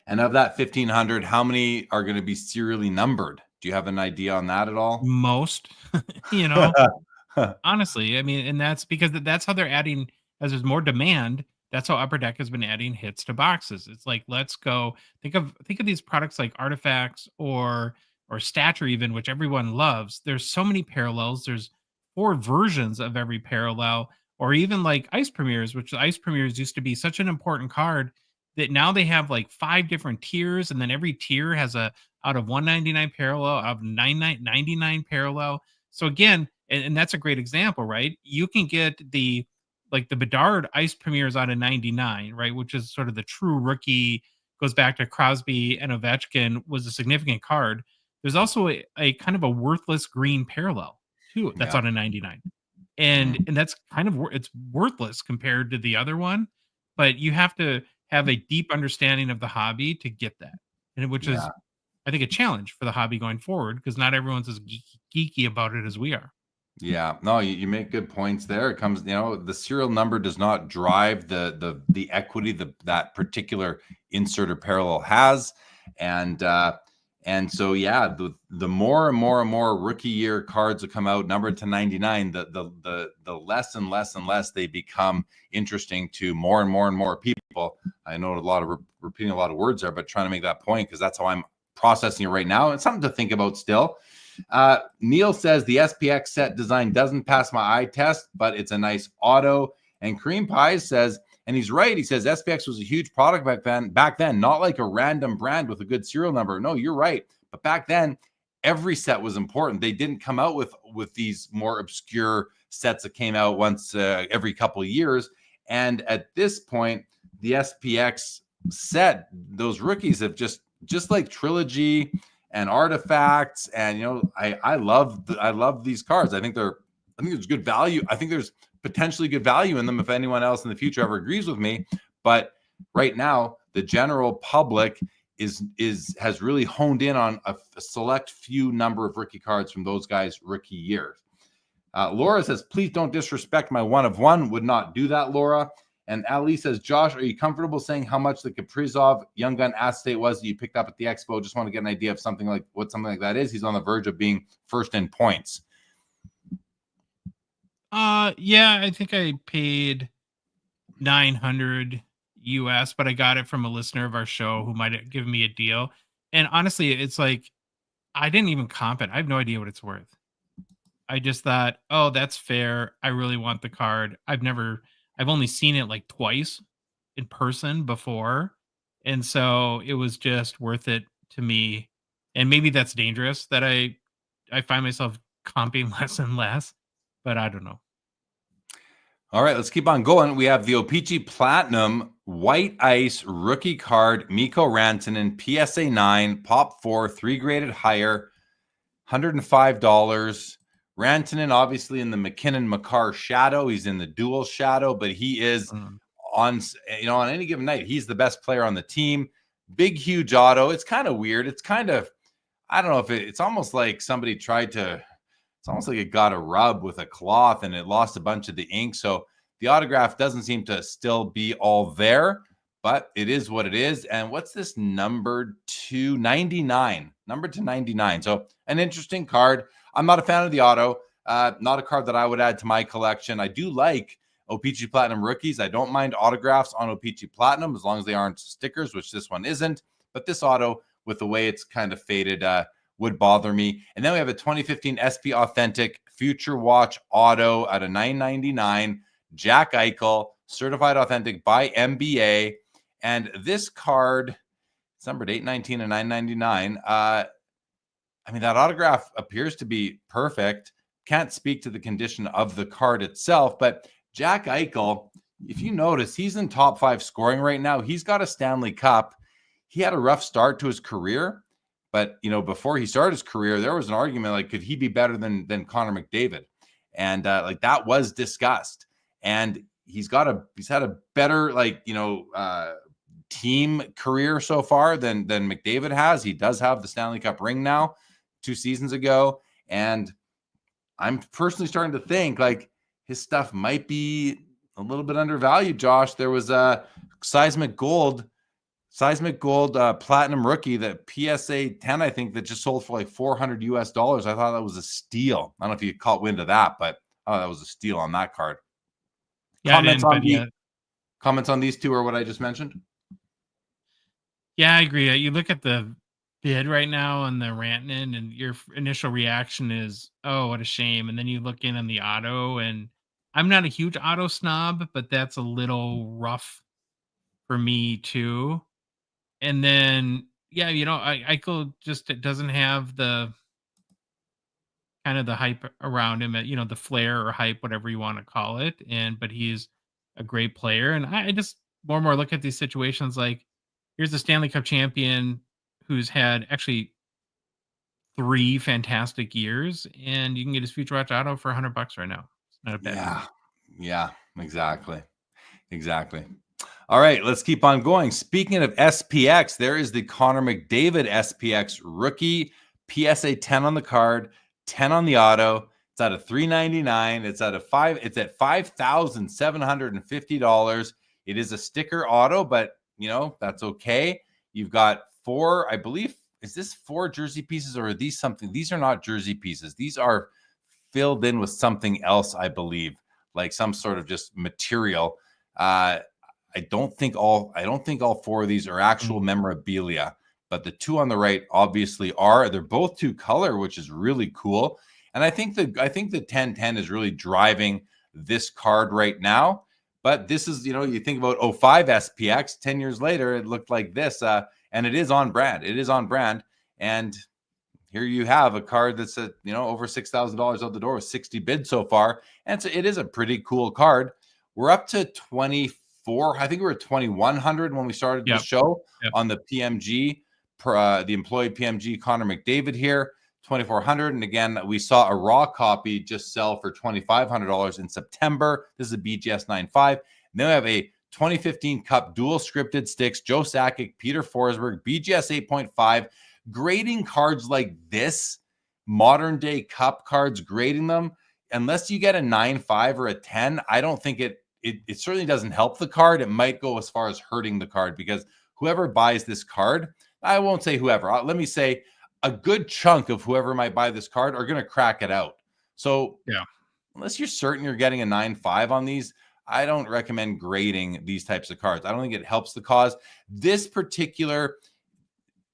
And of that 1,500, how many are going to be serially numbered? Do you have an idea on that at all? Most, honestly. I mean, and that's because that's how they're adding, as there's more demand. That's how Upper Deck has been adding hits to boxes. It's like, let's go think of these products like Artifacts or Stature, even, which everyone loves. There's so many parallels. There's 4 versions of every parallel, or even like Ice Premiers, which Ice Premiers used to be such an important card that now they have like 5 different tiers, and then every tier has a out of 199 parallel, out of 99 parallel. So again, and that's a great example, right? You can get the Bedard Ice Premiers out of 99, right? Which is sort of the true rookie, goes back to Crosby and Ovechkin, was a significant card. There's also a kind of a worthless green parallel too, that's out of 99. And that's kind of, it's worthless compared to the other one, but you have to have a deep understanding of the hobby to get that. And which is, I think, a challenge for the hobby going forward, because not everyone's as geeky about it as we are. Yeah, no, you make good points there. It comes, the serial number does not drive the equity that particular insert or parallel has, and so the more and more rookie year cards that come out numbered to 99, the less and less they become interesting to more and more people. I know a lot of repeating a lot of words there, but trying to make that point because that's how I'm processing it right now. It's something to think about still. Neil says the SPX set design doesn't pass my eye test, but it's a nice auto. And Cream Pies says, and he's right, he says SPX was a huge product back then, not like a random brand with a good serial number. No, you're right. But back then, every set was important. They didn't come out with these more obscure sets that came out once every couple of years. And at this point, the SPX set, those rookies have just like Trilogy and Artifacts, and I love these cards. I think there's good value. I think there's potentially good value in them if anyone else in the future ever agrees with me. But right now, the general public has really honed in on a select few number of rookie cards from those guys' rookie years. Laura says, please don't disrespect my 1 of 1. Would not do that, Laura. And Ali says, Josh, are you comfortable saying how much the Kaprizov Young Gun acetate was that you picked up at the Expo? Just want to get an idea of something like that is. He's on the verge of being first in points. Yeah, I think I paid $900 US, but I got it from a listener of our show who might have given me a deal. And honestly, it's like, I didn't even comp it. I have no idea what it's worth. I just thought, oh, that's fair. I really want the card. I've only seen it like twice in person before. And so it was just worth it to me. And maybe that's dangerous that I find myself comping less and less, but I don't know. All right, let's keep on going. We have the O-Pee-Chee Platinum White Ice Rookie Card, Mikko Rantanen, PSA 9, Pop 4, 3 graded higher, $105. Rantanen, obviously in the McKinnon-Makar shadow. He's in the dual shadow, but he is on any given night, he's the best player on the team. Big, huge auto. It's kind of weird. It's kind of, I don't know if it's almost like somebody it's almost like it got a rub with a cloth and it lost a bunch of the ink. So the autograph doesn't seem to still be all there, but it is what it is. And what's this number 299? Number 299. So an interesting card. I'm not a fan of the auto. Not a card that I would add to my collection. I do like O-Pee-Chee Platinum rookies. I don't mind autographs on O-Pee-Chee Platinum as long as they aren't stickers, which this one isn't. But this auto, with the way it's kind of faded, would bother me. And then we have a 2015 SP Authentic Future Watch Auto at a $9.99. Jack Eichel, certified authentic by MBA. And this card, it's numbered 819 and 999. I mean, that autograph appears to be perfect. Can't speak to the condition of the card itself, but Jack Eichel, if you notice, he's in top 5 scoring right now. He's got a Stanley Cup. He had a rough start to his career, but before he started his career, there was an argument like, could he be better than Connor McDavid? And like that was discussed. And he's had a better team career so far than McDavid has. He does have the Stanley Cup ring now, 2 seasons ago, and I'm personally starting to think like his stuff might be a little bit undervalued. Josh, there was a seismic gold platinum rookie, that PSA 10, I think, that just sold for like $400 US. I thought that was a steal. I don't know if you caught wind of that, but that was a steal on that card. Yeah, comments on these two or what I just mentioned? Yeah, I agree. You look at the bid right now on the Rantanen, and your initial reaction is, oh, what a shame. And then you look in on the auto, and I'm not a huge auto snob, but that's a little rough for me too. And then, yeah, Eichel just doesn't have the kind of the hype around him, the flair or hype, whatever you want to call it. But he's a great player. And I just more and more look at these situations like, here's the Stanley Cup champion who's had actually 3 fantastic years, and you can get his Future Watch auto for $100 right now. It's not a bad deal. Yeah, exactly. All right, let's keep on going. Speaking of SPX, there is the Connor McDavid SPX rookie, PSA 10 on the card, 10 on the auto. It's at a $399. It's at $5,750. It is a sticker auto, but that's okay. You've got 4, I believe. Is this 4 jersey pieces, or are these something? These are not jersey pieces. These are filled in with something else, I believe, like some sort of just material. I don't think all 4 of these are actual memorabilia, but the 2 on the right obviously are. They're both 2 color, which is really cool. And I think the 1010 is really driving this card right now. But this is, you think about 05 SPX, 10 years later, it looked like this, and it is on brand. And here you have a card that's at, over $6,000 out the door with 60 bids so far. And so it is a pretty cool card. We're up to 24. I think we were at 2,100 when we started the show on the PMG, the employee PMG Connor McDavid here, 2,400. And again, we saw a raw copy just sell for $2,500 in September. This is a BGS 95. And then we have a 2015 Cup dual scripted sticks, Joe Sakic, Peter Forsberg, BGS 8.5. Grading cards like this, modern day Cup cards, grading them, unless you get a 9.5 or a 10, I don't think it certainly doesn't help the card. It might go as far as hurting the card, because whoever buys this card, I won't say whoever, let me say a good chunk of whoever might buy this card are going to crack it out. So yeah, unless you're certain you're getting a 9.5 on these, I don't recommend grading these types of cards. I don't think it helps the cause. This particular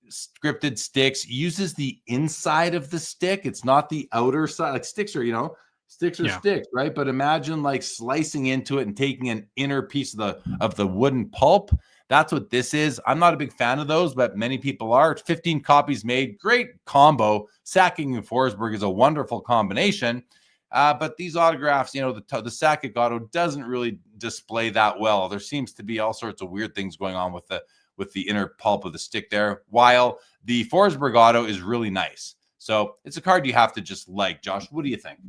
scripted sticks uses the inside of the stick. It's not the outer side. Like sticks are, sticks are sticks, right? But imagine like slicing into it and taking an inner piece of the wooden pulp. That's what this is. I'm not a big fan of those, but many people are. 15 copies made. Great combo. Sakic and Forsberg is a wonderful combination. But these autographs, the Sakic auto doesn't really display that well. There seems to be all sorts of weird things going on with the inner pulp of the stick there, while the Forsberg auto is really nice. So it's a card you have to just like. Josh, what do you think?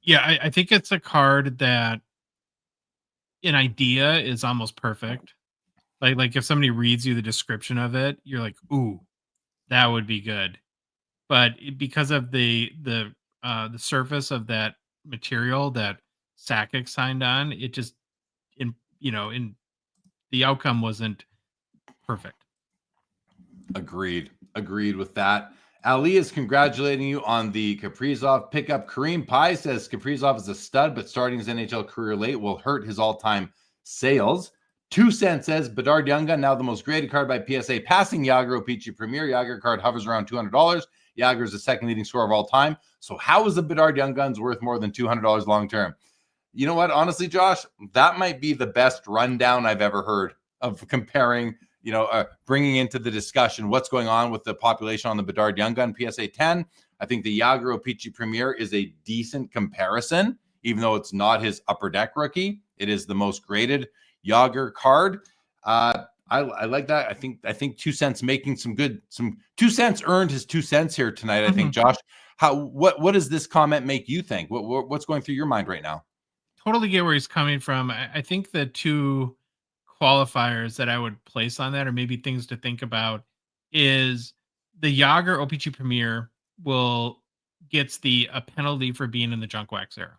Yeah, I think it's a card that an idea is almost perfect. Like if somebody reads you the description of it, you're like, ooh, that would be good. But because of the surface of that material that Sakic signed on, it just in the outcome wasn't perfect. Agreed with that. Ali is congratulating you on the Kaprizov pickup. Kareem Pie says Kaprizov is a stud, but starting his NHL career late will hurt his all-time sales. 2 Cents says Bedard Young Gun, now the most graded card by PSA, passing Yager Opeachy Premier. Yager card hovers around $200. Yager is the second leading scorer of all time. So how is the Bedard Young Guns worth more than $200 long-term? You know what? Honestly, Josh, that might be the best rundown I've ever heard of comparing, bringing into the discussion what's going on with the population on the Bedard Young Gun PSA 10. I think the Yager Opeachy Premier is a decent comparison, even though it's not his upper deck rookie. It is the most graded Yager card. I like that. I think 2 Cents making some 2 Cents earned his 2 cents here tonight. I think, Josh, what does this comment make you think? What's going through your mind right now? Totally get where he's coming from. I think the two qualifiers that I would place on that, or maybe things to think about, is the Yager Opeachy Premier gets a penalty for being in the junk wax era.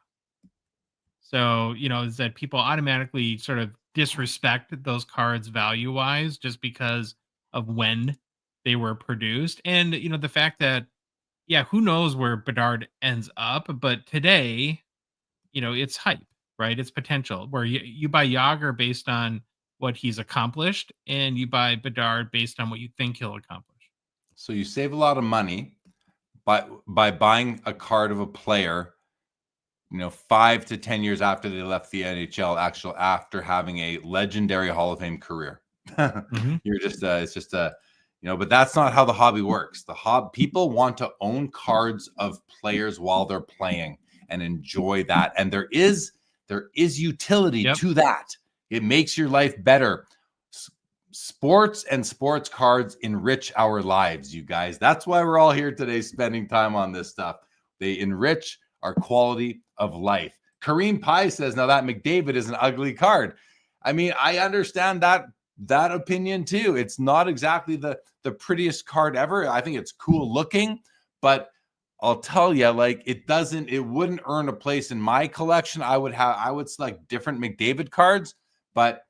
So, is that people automatically sort of disrespect those cards value-wise just because of when they were produced. And, the fact that, who knows where Bedard ends up, but today, it's hype, right? It's potential, where you buy Yager based on what he's accomplished, and you buy Bedard based on what you think he'll accomplish. So you save a lot of money by buying a card of a player, 5 to 10 years after they left the NHL, after having a legendary Hall of Fame career. You're just it's just but that's not how the hobby works. People want to own cards of players while they're playing and enjoy that, and there is utility to that. It makes your life better. Sports and sports cards enrich our lives, you guys. That's why we're all here today spending time on this stuff. They enrich our quality of life. Kareem Pie says, now that McDavid is an ugly card. I mean, I understand that opinion too. It's not exactly the prettiest card ever. I think it's cool looking, but I'll tell you, it wouldn't earn a place in my collection. I would select different McDavid cards, but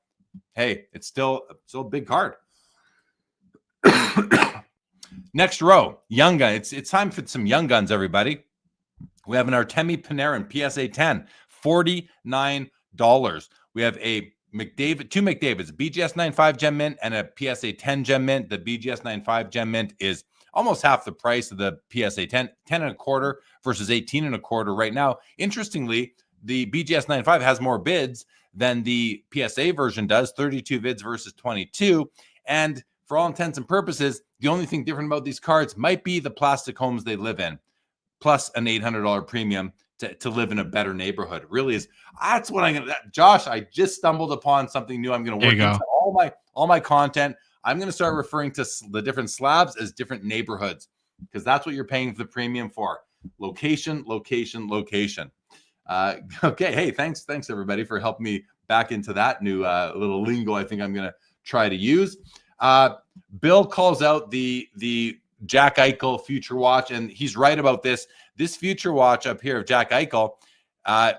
hey, it's still a big card. Next row, Young Gun. It's time for some Young Guns, everybody. We have an Artemi Panarin PSA 10, $49. We have a two McDavids, BGS 9.5 Gem Mint and a PSA 10 Gem Mint. The BGS 9.5 Gem Mint is almost half the price of the PSA 10 and a quarter versus 18 and a quarter right now. Interestingly, the BGS 9.5 has more bids than the PSA version does, 32 bids versus 22. And for all intents and purposes, the only thing different about these cards might be the plastic homes they live in, plus an $800 premium to live in a better neighborhood. It really is. That's what Josh, I just stumbled upon something new. I'm going to work into all my content. I'm going to start referring to the different slabs as different neighborhoods, because that's what you're paying the premium for. Location, location, location. Okay. Hey, thanks everybody for helping me back into that new little lingo. I think I'm going to try to use. Bill calls out the Jack Eichel future watch, and he's right about this. This future watch up here of Jack Eichel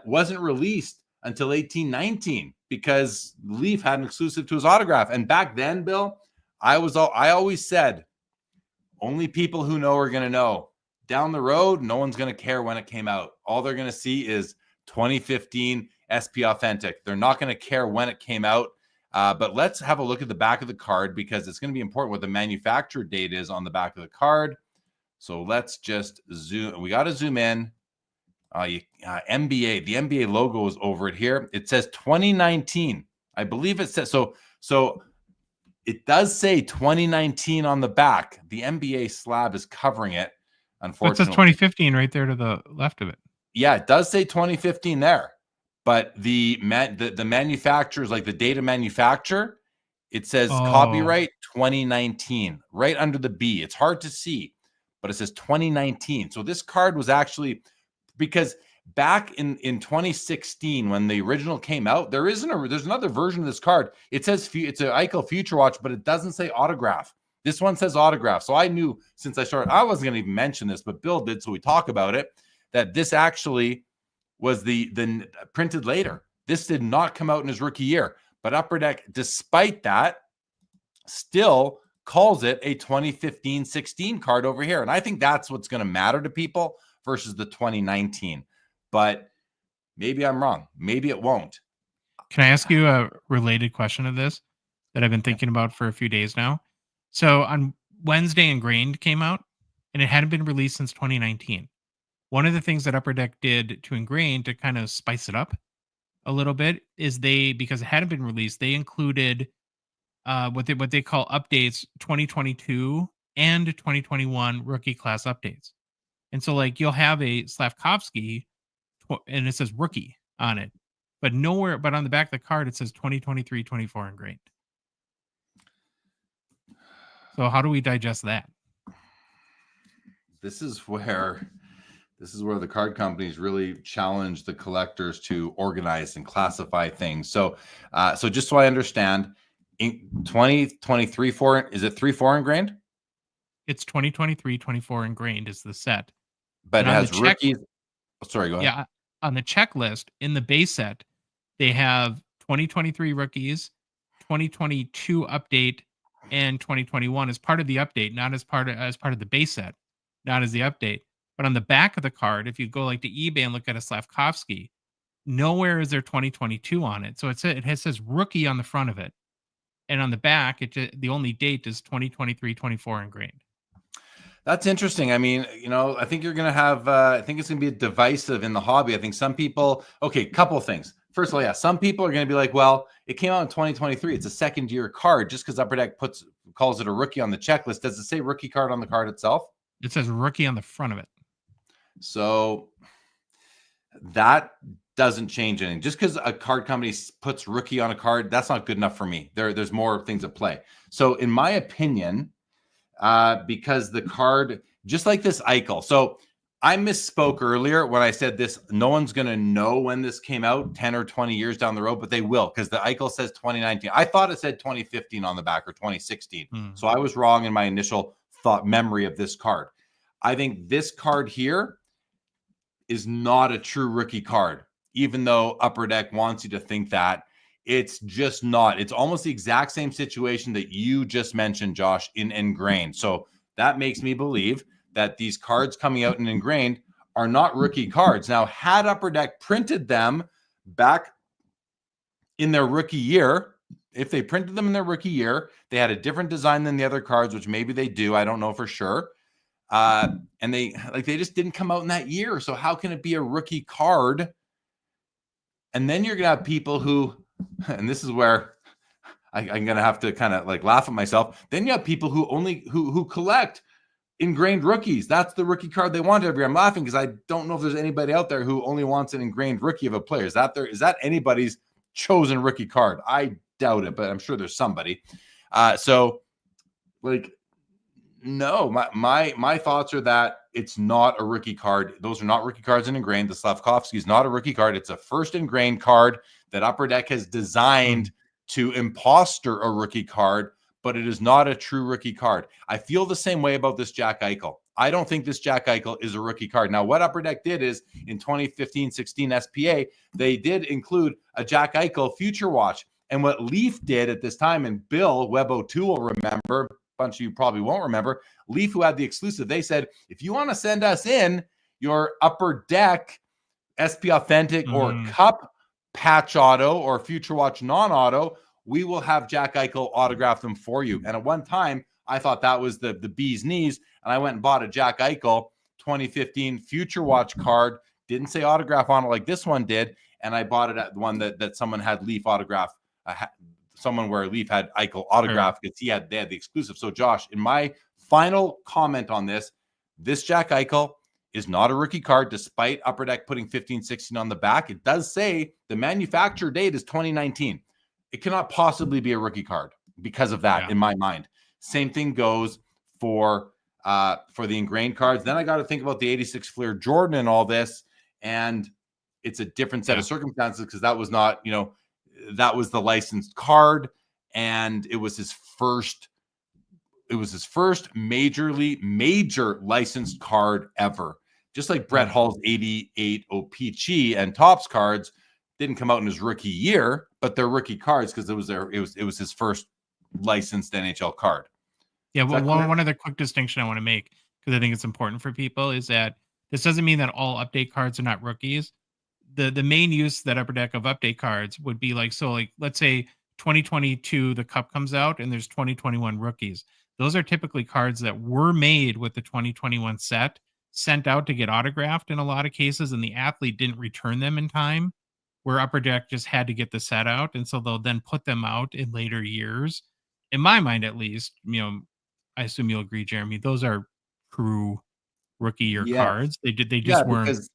wasn't released until 1819 because Leaf had an exclusive to his autograph. And back then, Bill, I always said, only people who know are going to know. Down the road, no one's going to care when it came out. All they're going to see is 2015 SP Authentic. They're not going to care when it came out. But let's have a look at the back of the card because it's going to be important what the manufacturer date is on the back of the card. So let's just zoom. We got to zoom in. NBA. The NBA logo is over it here. It says 2019. I believe it says so. It does say 2019 on the back. The NBA slab is covering it. Unfortunately, it says 2015 right there to the left of it. Yeah, it does say 2015 there. But the manufacturers, like the data manufacturer, it says copyright 2019 right under the B. It's hard to see, but it says 2019. So this card was actually, because back in 2016 when the original came out, there's another version of this card. It says it's an Eichel Future Watch, but it doesn't say autograph. This one says autograph. So I knew since I started, I wasn't going to even mention this, but Bill did, so we talk about it, that this actually was the printed later. This did not come out in his rookie year, but Upper Deck, despite that, still calls it a 2015-16 card over here. And I think that's what's going to matter to people versus the 2019. But maybe I'm wrong. Maybe it won't. Can I ask you a related question of this that I've been thinking about for a few days now? So on Wednesday, Ingrained came out, and it hadn't been released since 2019. One of the things that Upper Deck did to Ingrained to kind of spice it up a little bit is because it hadn't been released, they included what they call updates 2022 and 2021 rookie class updates. And so like you'll have a Slavkovsky and it says rookie on it, but nowhere but on the back of the card it says 2023-24 Ingrained. So how do we digest that? This is where the card companies really challenge the collectors to organize and classify things. So just so I understand, in 2023 is it 3-4 Ingrained? It's 2023-24 Ingrained is the set. But it has rookies. Sorry, go ahead. Yeah, on the checklist in the base set, they have 2023 rookies, 2022 update, and 2021 as part of the update, not as part of the base set, not as the update. But on the back of the card, if you go like to eBay and look at a Slavkovsky, nowhere is there 2022 on it. So it says rookie on the front of it, and on the back, the only date is 2023-24 Ingrained. That's interesting. I mean, I think you're going to have, I think it's going to be divisive in the hobby. I think some people, couple of things. First of all, yeah, some people are going to be like, well, it came out in 2023. It's a second year card. Just because Upper Deck calls it a rookie on the checklist, does it say rookie card on the card itself? It says rookie on the front of it. So that doesn't change anything. Just because a card company puts rookie on a card, that's not good enough for me. There's more things at play. So in my opinion, because the card, just like this Eichel. So I misspoke earlier when I said this, no one's going to know when this came out 10 or 20 years down the road, but they will, because the Eichel says 2019. I thought it said 2015 on the back or 2016. So I was wrong in my initial memory of this card. I think this card here is not a true rookie card, even though Upper Deck wants you to think that. It's just not. It's almost the exact same situation that you just mentioned, Josh, in Ingrained. So that makes me believe that these cards coming out in Ingrained are not rookie cards. Now, had Upper Deck printed them back in their rookie year, if they printed them in their rookie year, they had a different design than the other cards, which maybe they do. I don't know for sure. And they just didn't come out in that year. So how can it be a rookie card? And then you're going to have people who, and this is where I'm going to have to kind of like laugh at myself. Then you have people who collect Ingrained rookies. That's the rookie card they want every year. I'm laughing because I don't know if there's anybody out there who only wants an Ingrained rookie of a player. Is that anybody's chosen rookie card? I doubt it, but I'm sure there's somebody. So like, no, my thoughts are that it's not a rookie card. Those are not rookie cards in ingrained. The Slavkovsky is not a rookie card. It's a first ingrained card that Upper Deck has designed to imposter a rookie card, but it is not a true rookie card. I feel the same way about this Jack Eichel. I don't think this Jack Eichel is a rookie card. Now, what Upper Deck did is in 2015-16 SPA, they did include a Jack Eichel Future Watch. And what Leaf did at this time, and Bill Web02 will remember, a bunch of you probably won't remember, Leaf, who had the exclusive, they said, if you want to send us in your Upper Deck SP Authentic or Cup patch auto or Future Watch non-auto, we will have Jack Eichel autograph them for you. And at one time, I thought that was the bee's knees, and I went and bought a Jack Eichel 2015 Future Watch card. Didn't say autograph on it like this one did, and I bought it at the one that someone had Leaf autograph, someone where Leaf had Eichel autograph because they had the exclusive. So Josh, in my final comment on this Jack Eichel is not a rookie card, despite Upper Deck putting 15-16 on the back. It does say the manufacture date is 2019. It cannot possibly be a rookie card because of that, in my mind. Same thing goes for the ingrained cards. Then I got to think about the 86 Fleer Jordan and all this, and it's a different set of circumstances because that was not, that was the licensed card, and it was his first major licensed card ever. Just like Brett Hull's 88 OPG and Topps cards didn't come out in his rookie year, but they're rookie cards because it was his first licensed NHL card. Yeah, well, one other quick distinction I want to make, because I think it's important for people, is that this doesn't mean that all update cards are not rookies. The main use that Upper Deck of update cards would be like let's say 2022 the Cup comes out and there's 2021 rookies. Those are typically cards that were made with the 2021 set, sent out to get autographed in a lot of cases, and the athlete didn't return them in time, where Upper Deck just had to get the set out, and so they'll then put them out in later years. In my mind, at least, I assume you'll agree, Jeremy, those are true rookie year cards. They just weren't. Because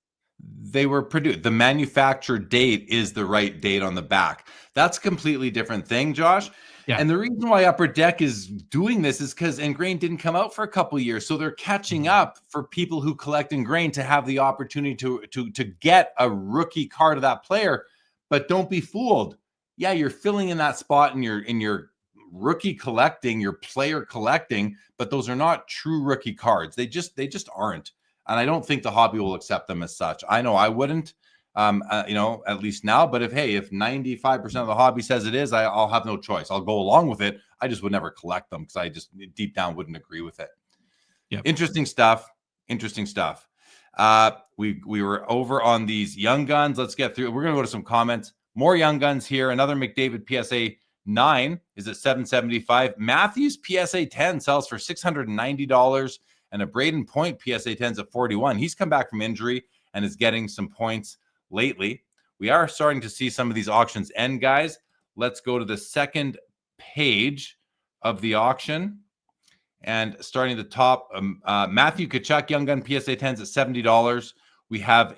they were produced. The manufacture date is the right date on the back. That's a completely different thing, Josh. Yeah. And the reason why Upper Deck is doing this is because Ingrained didn't come out for a couple of years. So they're catching up for people who collect Ingrained to have the opportunity to get a rookie card of that player. But don't be fooled. Yeah, you're filling in that spot in your rookie collecting, your player collecting, but those are not true rookie cards. They just aren't. And I don't think the hobby will accept them as such. I know I wouldn't, at least now. But if 95% of the hobby says it is, I'll have no choice. I'll go along with it. I just would never collect them because I just deep down wouldn't agree with it. Yep. Interesting stuff. We were over on these Young Guns. Let's get through. We're going to go to some comments. More Young Guns here. Another McDavid PSA 9 is at $775. Matthews PSA 10 sells for $690. And a Braden Point PSA 10's at $41. He's come back from injury and is getting some points lately. We are starting to see some of these auctions end, guys. Let's go to the second page of the auction. And starting at the top, Matthew Tkachuk Young Gun PSA 10's at $70. We have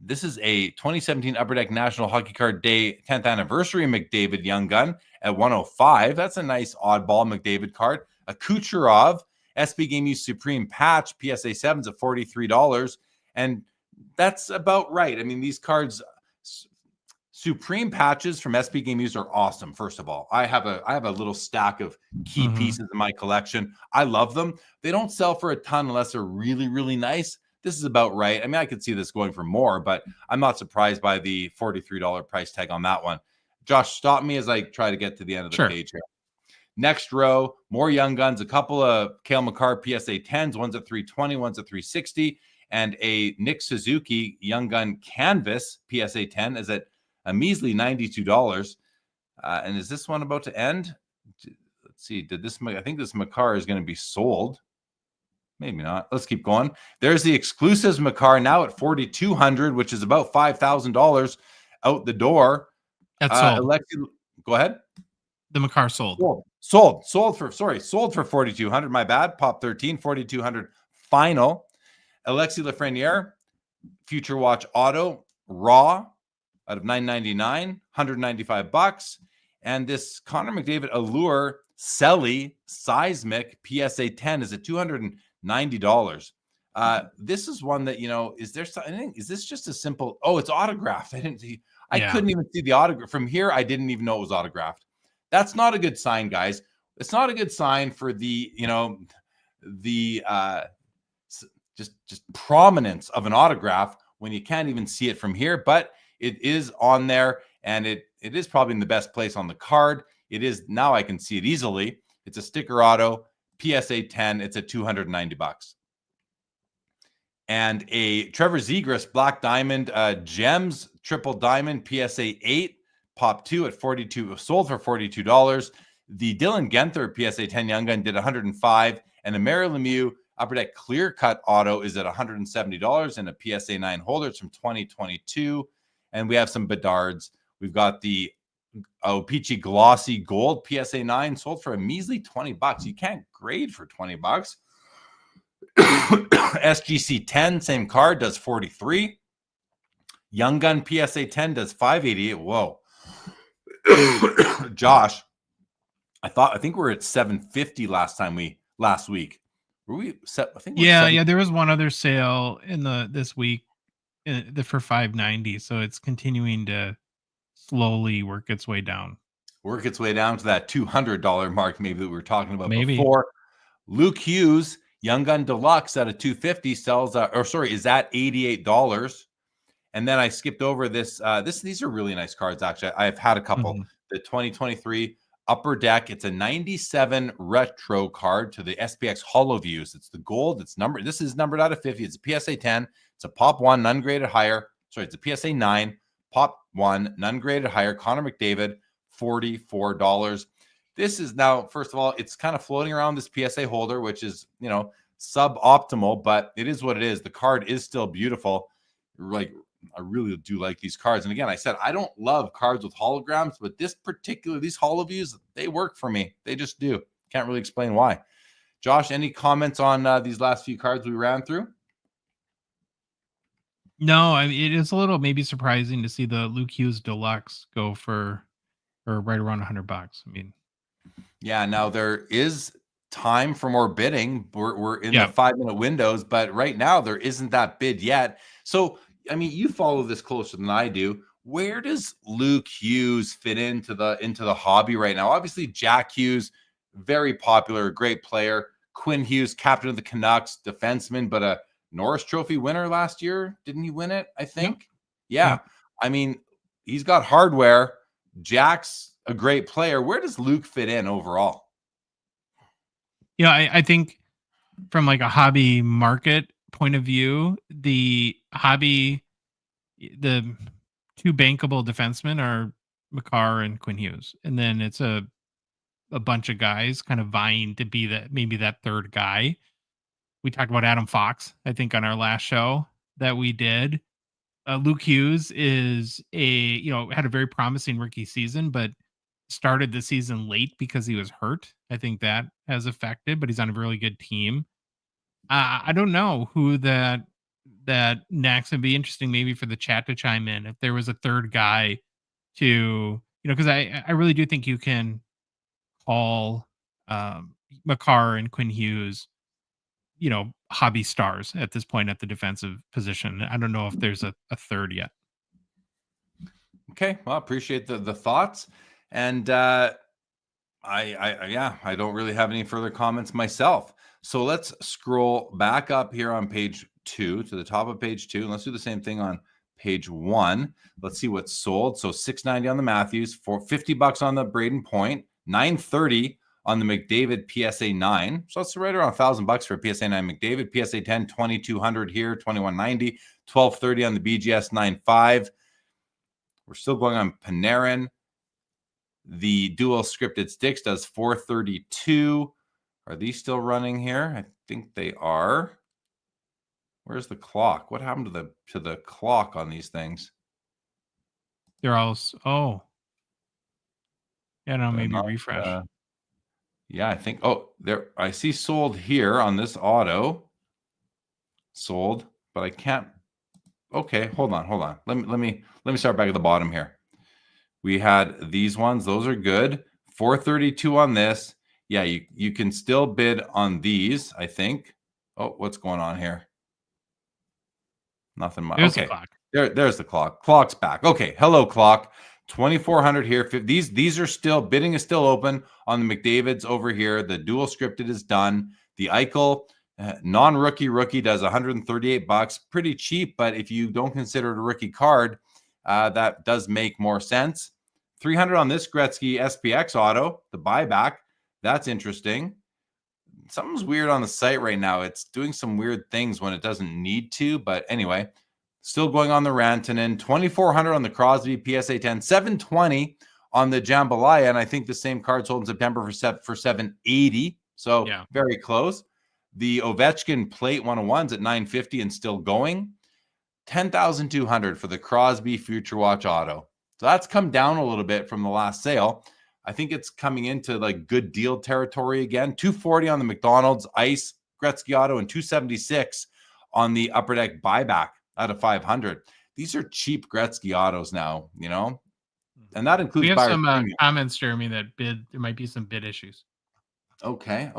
this is a 2017 Upper Deck National Hockey Card Day 10th Anniversary McDavid Young Gun at $105. That's a nice oddball McDavid card. A Kucherov SB Game Use Supreme Patch PSA 7's at $43. And that's about right. I mean, these cards, Supreme patches from SB Game Use are awesome. First of all, I have a little stack of key pieces in my collection. I love them. They don't sell for a ton unless they're really, really nice. This is about right. I mean, I could see this going for more, but I'm not surprised by the $43 price tag on that one. Josh, stop me as I try to get to the end of the page here. Next row, more Young Guns, a couple of Cale Makar PSA 10s, one's at $320, one's at $360, and a Nick Suzuki Young Gun Canvas PSA 10 is at a measly $92. And is this one about to end? Let's see. I think this Makar is going to be sold. Maybe not. Let's keep going. There's the exclusives Makar now at $4,200, which is about $5,000 out the door. That's sold. Go ahead. The Makar sold. Sold for $4,200. My bad. Pop 13, $4,200 final. Alexis Lafreniere, Future Watch Auto, raw out of $999, $195. And this Connor McDavid Allure Selly Seismic PSA 10 is at $299. $90. This is one that, is there something? Is this just a simple? Oh, it's autographed. I didn't see. I couldn't even see the autograph from here. I didn't even know it was autographed. That's not a good sign, guys. It's not a good sign for the, just prominence of an autograph when you can't even see it from here, but it is on there, and it is probably in the best place on the card. It is now. I can see it easily. It's a sticker auto, PSA 10. It's at $290. And a Trevor Zegras Black Diamond Gems Triple Diamond PSA 8 Pop 2 at $42, sold for $42. The Dylan Genther PSA 10 Young Gun did $105, and a Mary Lemieux Upper Deck Clear Cut Auto is at $170, and a PSA 9 holder. It's from 2022. And we have some Bedards. We've got the Peachy Glossy Gold PSA 9 sold for a measly $20. You can't grade for $20. SGC 10, same card, does $43. Young Gun PSA 10 does $588. Whoa. Josh, I think we're at $750 last week. Were we set? I think there was one other sale this week for $590. So it's continuing to slowly work its way down. Work its way down to that $200 mark, maybe that we were talking about before. Luke Hughes Young Gun Deluxe at a $250 sells, is at $88. And then I skipped over this. These are really nice cards, actually. I've had a couple. The 2023 Upper Deck. It's a 97 retro card to the SPX Holo Views. It's the gold. It's numbered. This is numbered out of 50. It's a PSA 10. It's a Pop 1, none graded higher. Sorry, it's a PSA 9, Pop 1, none graded higher. Connor McDavid, $44. This is now, first of all, it's kind of floating around this PSA holder, which is, suboptimal, but it is what it is. The card is still beautiful. Like, I really do like these cards. And again, I said, I don't love cards with holograms, but these holo views, they work for me. They just do. Can't really explain why. Josh, any comments on these last few cards we ran through? No, I mean, it is a little maybe surprising to see the Luke Hughes Deluxe go for right around $100. I mean, yeah, now there is time for more bidding. We're in the 5-minute windows, but right now there isn't that bid yet. So, I mean, you follow this closer than I do. Where does Luke Hughes fit into the hobby right now? Obviously, Jack Hughes, very popular, great player. Quinn Hughes, captain of the Canucks, defenseman, but a Norris Trophy winner last year. Didn't he win it? I think. Yeah. I mean, he's got hardware. Jack's a great player. Where does Luke fit in overall? Yeah, I think from like a hobby market point of view, the two bankable defensemen are Makar and Quinn Hughes. And then it's a bunch of guys kind of vying to be that third guy. We talked about Adam Fox, I think, on our last show that we did. Luke Hughes had a very promising rookie season, but started the season late because he was hurt. I think that has affected, but he's on a really good team. I don't know who that next. Would be interesting maybe for the chat to chime in if there was a third guy to, because I really do think you can call Makar and Quinn Hughes, hobby stars at this point at the defensive position. I don't know if there's a third yet. Okay, well, appreciate the thoughts. And I don't really have any further comments myself. So let's scroll back up here on page 2 to the top of page 2. And let's do the same thing on page 1. Let's see what's sold. So $690 on the Matthews, $50 on the Braden Point, $930 on the McDavid PSA 9. So that's right around $1,000 for a PSA 9 McDavid. PSA 10, $2,200 here, $2,190, $1,230 on the BGS 9.5. We're still going on Panarin. The dual scripted sticks does $432. Are these still running here? I think they are. Where's the clock? What happened to the clock on these things? They're all maybe refresh. Yeah, I think. Oh, there. I see sold here on this auto. Sold, but I can't. Okay, hold on. Let me start back at the bottom here. We had these ones. Those are good. $432 on this. Yeah, you can still bid on these, I think. Oh, what's going on here? Nothing much. There's Okay. the clock. There's the clock. Clock's back. Okay. Hello, clock. 2,400 here. These are still, bidding is still open on the McDavid's over here. The dual scripted is done. The Eichel non-rookie does $138. Pretty cheap, but if you don't consider it a rookie card, that does make more sense. 300 on this Gretzky SPX auto, the buyback. That's interesting. Something's weird on the site right now. It's doing some weird things when it doesn't need to, but anyway, still going on the Rantanen. 2,400 on the Crosby PSA 10, 720 on the Jambalaya, and I think the same card sold in September for 780. So very close. The Ovechkin plate 101s at 950 and still going. 10,200 for the Crosby Future Watch auto. So that's come down a little bit from the last sale. I think it's coming into like good deal territory again. 240 on the McDonald's Ice Gretzky auto and 276 on the Upper Deck buyback out of 500. These are cheap Gretzky autos now, you know, and that includes. We have some comments, Jeremy, that there might be some bid issues. Okay.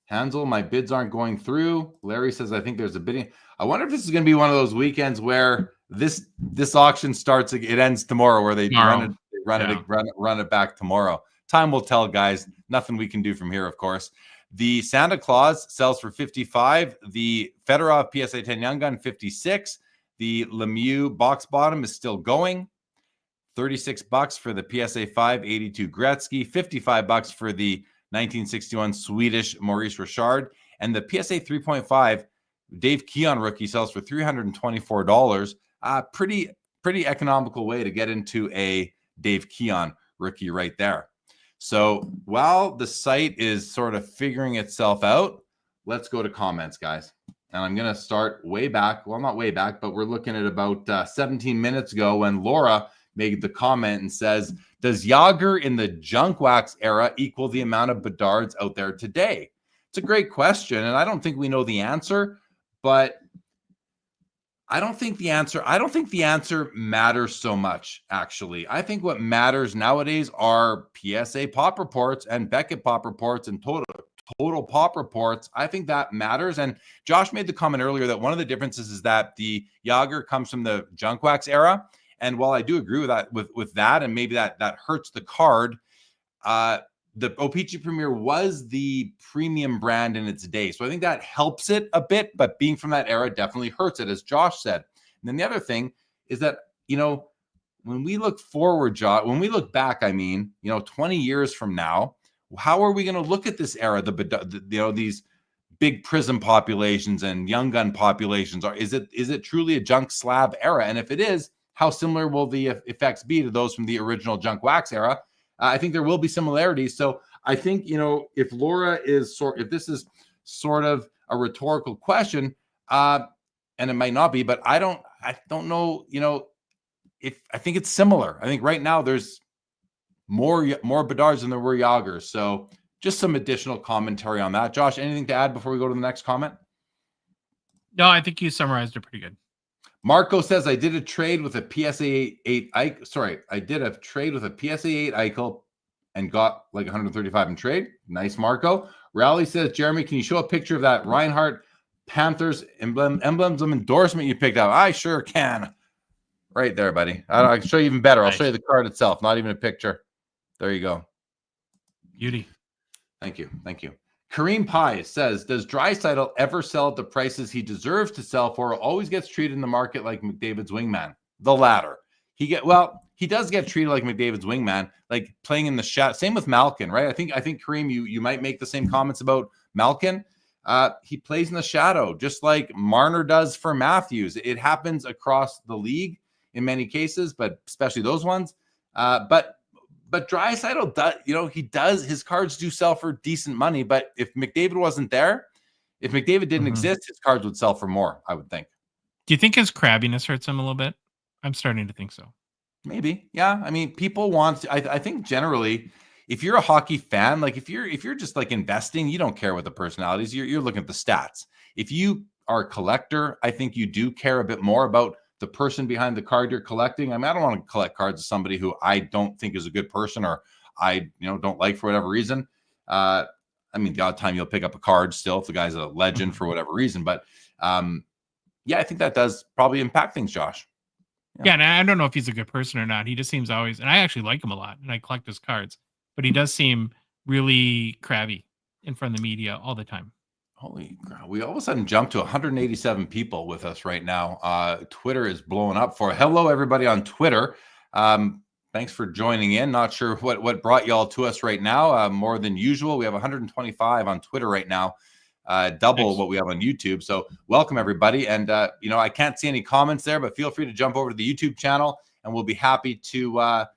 Hansel, my bids aren't going through. Larry says, I think there's a bidding. I wonder if this is going to be one of those weekends where this auction starts, it ends tomorrow, where they run it back tomorrow. Time will tell, guys. Nothing we can do from here, of course. The Santa Claus sells for 55. The Fedorov PSA 10 Young Gun, 56. The Lemieux box bottom is still going. $36 for the PSA 582 Gretzky. $55 for the 1961 Swedish Maurice Richard, and the PSA 3.5 Dave Keon rookie sells for $324. Pretty economical way to get into a Dave Keon rookie right there. So while the site is sort of figuring itself out, let's go to comments, guys. And I'm going to start way back. Well, not way back, but we're looking at about 17 minutes ago when Laura made the comment and says, does Jágr in the junk wax era equal the amount of Bedards out there today? It's a great question, and I don't think we know the answer, but I don't think the answer matters so much, actually. I think what matters nowadays are PSA pop reports and Beckett pop reports and total pop reports. I think that matters. And Josh made the comment earlier that one of the differences is that the Jágr comes from the junk wax era. And while I do agree with that, with that, and maybe that hurts the card, the O-Pee-Chee Premier was the premium brand in its day. So I think that helps it a bit, but being from that era definitely hurts it, as Josh said. And then the other thing is that, you know, when we look forward, when we look back, 20 years from now, how are we going to look at this era? These big prison populations and young gun populations, is it truly a junk slab era? And if it is, how similar will the effects be to those from the original junk wax era? I think there will be similarities. So I think, if Laura if this is sort of a rhetorical question, and it might not be, but I don't know, if I think it's similar. I think right now there's more Bedards than there were Jágrs. So just some additional commentary on that. Josh, anything to add before we go to the next comment? No, I think you summarized it pretty good. Marco says, I did a trade with a PSA 8 Eichel. Sorry, I did a trade with a PSA 8 Eichel and got like 135 in trade. Nice, Marco. Rally says, Jeremy, can you show a picture of that Reinhardt Panthers emblems of endorsement you picked out? I sure can. Right there, buddy. I can show you even better. Nice. I'll show you the card itself, not even a picture. There you go. Beauty. Thank you. Kareem Pie says, does Draisaitl ever sell at the prices he deserves to sell for, or always gets treated in the market like McDavid's wingman? The latter. He does get treated like McDavid's wingman, like playing in the shadow. Same with Malkin, right? I think Kareem, you might make the same comments about Malkin. He plays in the shadow, just like Marner does for Matthews. It happens across the league in many cases, but especially those ones. But Draisaitl does, his cards do sell for decent money. But if McDavid wasn't there, if McDavid didn't exist, his cards would sell for more, I would think. Do you think his crabbiness hurts him a little bit? I'm starting to think so. Maybe. Yeah. I mean, people want to, I think generally, if you're a hockey fan, like if you're just like investing, you don't care what the personalities, you're looking at the stats. If you are a collector, I think you do care a bit more about the person behind the card you're collecting. I mean, I don't want to collect cards of somebody who I don't think is a good person, or I don't like for whatever reason. I mean, the odd time you'll pick up a card still if the guy's a legend for whatever reason. But yeah, I think that does probably impact things, Josh. Yeah, and I don't know if he's a good person or not. He just seems always, and I actually like him a lot, and I collect his cards, but he does seem really crabby in front of the media all the time. Holy crap. We all of a sudden jumped to 187 people with us right now. Twitter is blowing up for hello, everybody on Twitter. Thanks for joining in. Not sure what brought y'all to us right now. More than usual. We have 125 on Twitter right now. Double what we have on YouTube. So welcome everybody. And I can't see any comments there, but feel free to jump over to the YouTube channel and we'll be happy to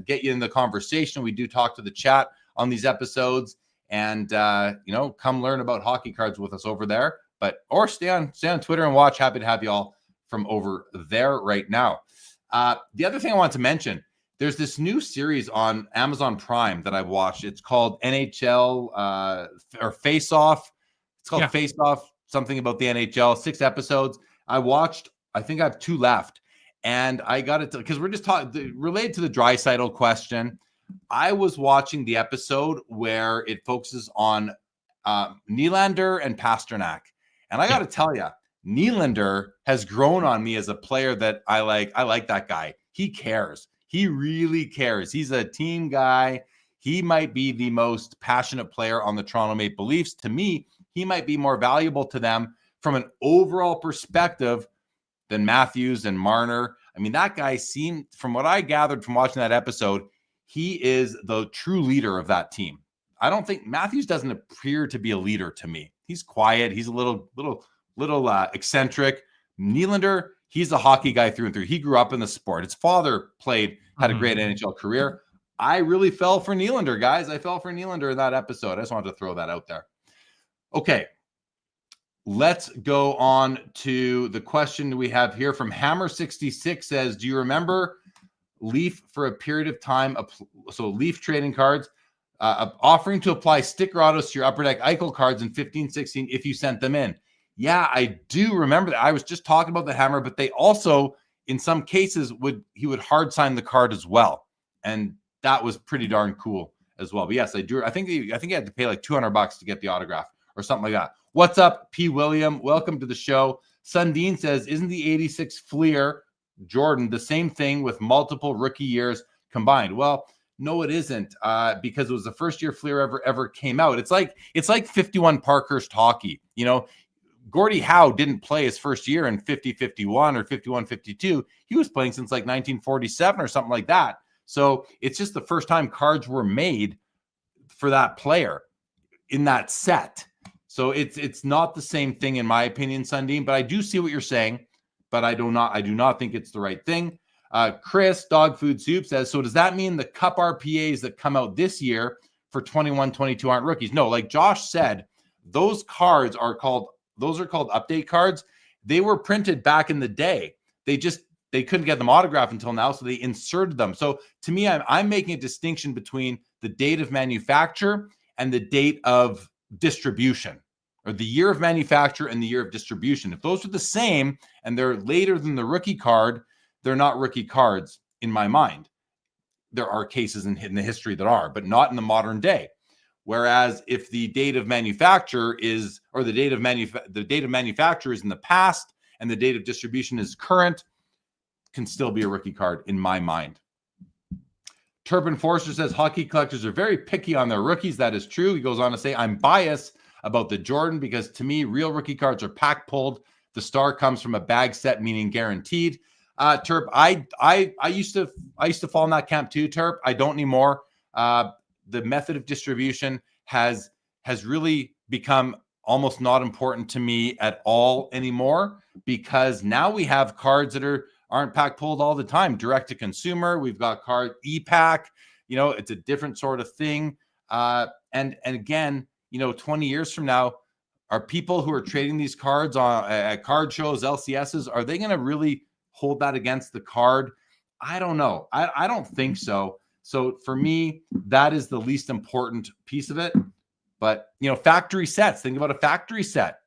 get you in the conversation. We do talk to the chat on these episodes and come learn about hockey cards with us over there, or stay on Twitter and watch. Happy to have you all from over there right now. The other thing I want to mention, there's this new series on Amazon Prime that I've watched. It's called NHL or Face Off. It's called Face Off, something about the NHL, 6 episodes. I think I have 2 left. And I got it because we're just talking related to the Draisaitl question. I was watching the episode where it focuses on Nylander and Pasternak. And I got to tell you, Nylander has grown on me as a player that I like. I like that guy. He cares. He really cares. He's a team guy. He might be the most passionate player on the Toronto Maple Leafs. To me, he might be more valuable to them from an overall perspective than Matthews and Marner. I mean, that guy seemed, from what I gathered from watching that episode, he is the true leader of that team. I don't think Matthews doesn't appear to be a leader to me. He's quiet. He's a little eccentric. Nylander, he's a hockey guy through and through. He grew up in the sport. His father had a great NHL career. I really fell for Nylander, guys. I fell for Nylander in that episode. I just wanted to throw that out there. Okay, let's go on to the question we have here from Hammer66 says, do you remember Leaf for a period of time? So Leaf trading cards offering to apply sticker autos to your Upper Deck Eichel cards in 15-16 if you sent them in. Yeah, I do remember that. I was just talking about the Hammer, but they also, in some cases, he would hard sign the card as well. And that was pretty darn cool as well. But yes, I do. I think he had to pay like $200 to get the autograph or something like that. What's up, P. William? Welcome to the show. Sundin says, isn't the 86 Fleer Jordan the same thing with multiple rookie years combined? Well, no, it isn't, because it was the first year Fleer ever came out. It's like 51 Parkhurst hockey. Gordie Howe didn't play his first year in 50-51 or 51-52. He was playing since like 1947 or something like that. So it's just the first time cards were made for that player in that set. So it's not the same thing in my opinion, Sundin, but I do see what you're saying, but I do not think it's the right thing. Chris, Dog Food Soup says, so does that mean the Cup RPAs that come out this year for 21-22 aren't rookies? No, like Josh said, those cards are called update cards. They were printed back in the day. They couldn't get them autographed until now, so they inserted them. So to me, I'm making a distinction between the date of manufacture and the date of distribution, or the year of manufacture and the year of distribution. If those are the same and they're later than the rookie card, they're not rookie cards in my mind. There are cases in the history that are, but not in the modern day. Whereas if the date of manufacture is, or the date of manufacture is in the past and the date of distribution is current, can still be a rookie card in my mind. Turpin Forster says hockey collectors are very picky on their rookies. That is true. He goes on to say, I'm biased about the Jordan because to me, real rookie cards are pack pulled. The star comes from a bag set, meaning guaranteed. Terp, I used to fall in that camp too, Terp. I don't anymore. The method of distribution has really become almost not important to me at all anymore, because now we have cards that aren't pack pulled all the time. Direct to consumer, we've got card e-pack. It's a different sort of thing. And again, 20 years from now, are people who are trading these cards at card shows, LCSs, are they going to really hold that against the card? I don't know. I don't think so. So for me, that is the least important piece of it. But, factory sets, think about a factory set.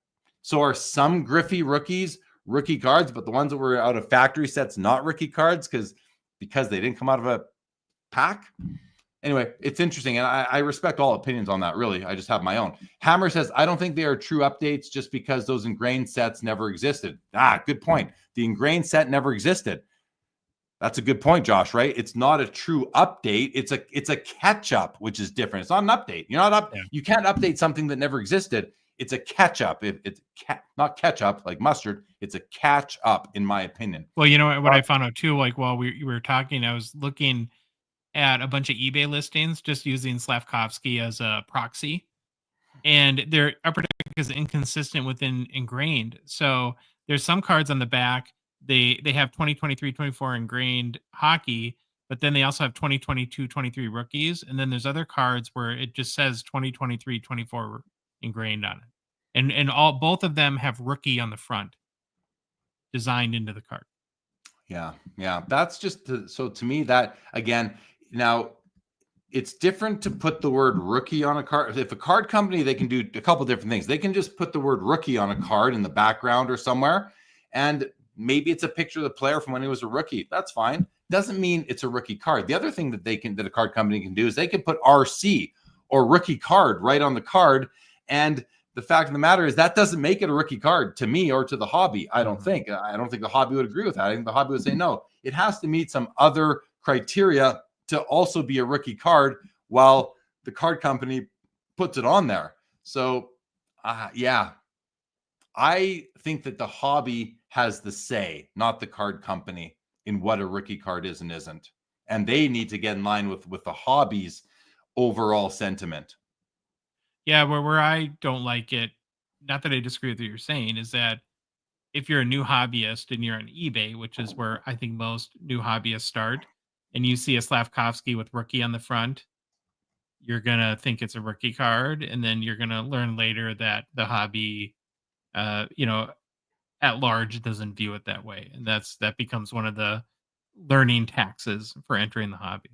So are some Griffey rookies rookie cards, but the ones that were out of factory sets, not rookie cards because they didn't come out of a pack? Anyway, it's interesting, and I respect all opinions on that, really. I just have my own. Hammer says, I don't think they are true updates just because those ingrained sets never existed. Good point. The ingrained set never existed. That's a good point, Josh, right? It's not a true update. It's a catch-up, which is different. It's not an update. You're not up. Yeah. You can't update something that never existed. It's a catch-up. It's not ketchup like mustard. It's a catch-up, in my opinion. Well, you know what I found out too, like while we were talking, I was looking at a bunch of eBay listings just using Slavkovsky as a proxy, and their upper deck is inconsistent with ingrained. So there's some cards on the back, they have 2023-24 ingrained hockey, but then they also have 2022-23 rookies, and then there's other cards where it just says 2023-24 ingrained on it, and both of them have rookie on the front designed into the card. Yeah, that's just so to me that again. Now, it's different to put the word rookie on a card. If a card company, they can do a couple different things. They can just put the word rookie on a card in the background or somewhere, and maybe it's a picture of the player from when he was a rookie. That's fine. Doesn't mean it's a rookie card. The other thing that that a card company can do is they can put RC or rookie card right on the card. And the fact of the matter is that doesn't make it a rookie card to me or to the hobby. I don't think the hobby would agree with that. I think the hobby would say, no, it has to meet some other criteria to also be a rookie card while the card company puts it on there. So, I think that the hobby has the say, not the card company, in what a rookie card is and isn't. And they need to get in line with the hobby's overall sentiment. Yeah, where I don't like it, not that I disagree with what you're saying, is that if you're a new hobbyist and you're on eBay, which is where I think most new hobbyists start, and you see a Slavkovsky with rookie on the front, you're going to think it's a rookie card. And then you're going to learn later that the hobby, at large doesn't view it that way. And that becomes one of the learning taxes for entering the hobby.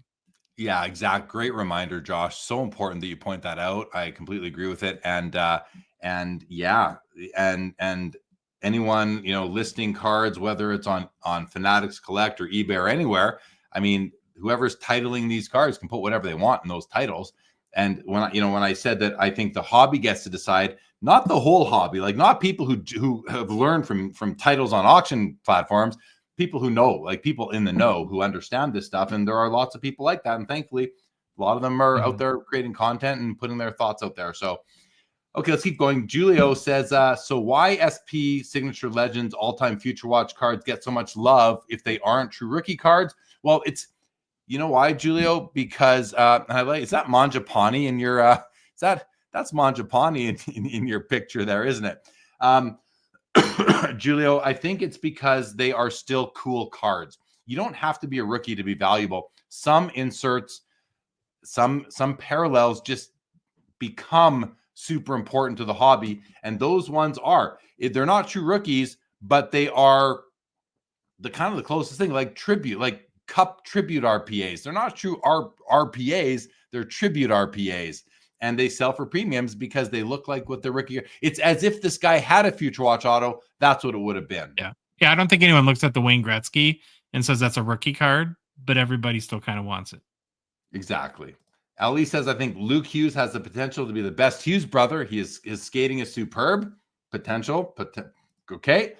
Yeah, exact. Great reminder, Josh. So important that you point that out. I completely agree with it. And anyone, listing cards, whether it's on Fanatics Collect or eBay or anywhere, I mean, whoever's titling these cards can put whatever they want in those titles. And when I said that I think the hobby gets to decide, not the whole hobby, like not people who have learned from titles on auction platforms, people who know, like people in the know who understand this stuff. And there are lots of people like that. And thankfully, a lot of them are out there creating content and putting their thoughts out there. So, okay, let's keep going. Julio says, so why SP Signature Legends all-time Future Watch cards get so much love if they aren't true rookie cards? Well, it's, you know why, Julio? Because is that Mangiapane in your that's Mangiapane in your picture there, isn't it? Julio, I think it's because they are still cool cards. You don't have to be a rookie to be valuable. Some inserts, some parallels just become super important to the hobby, and those ones they're not true rookies, but they are the kind of the closest thing, like tribute, like Cup tribute RPAs. They're not true RPAs, they're tribute RPAs, and they sell for premiums because they look like what the rookie. It's as if this guy had a Future Watch auto. That's what it would have been. Yeah. I don't think anyone looks at the Wayne Gretzky and says that's a rookie card, but everybody still kind of wants it. Exactly. Ali says, I think Luke Hughes has the potential to be the best Hughes brother. His skating is superb. Potential. Okay.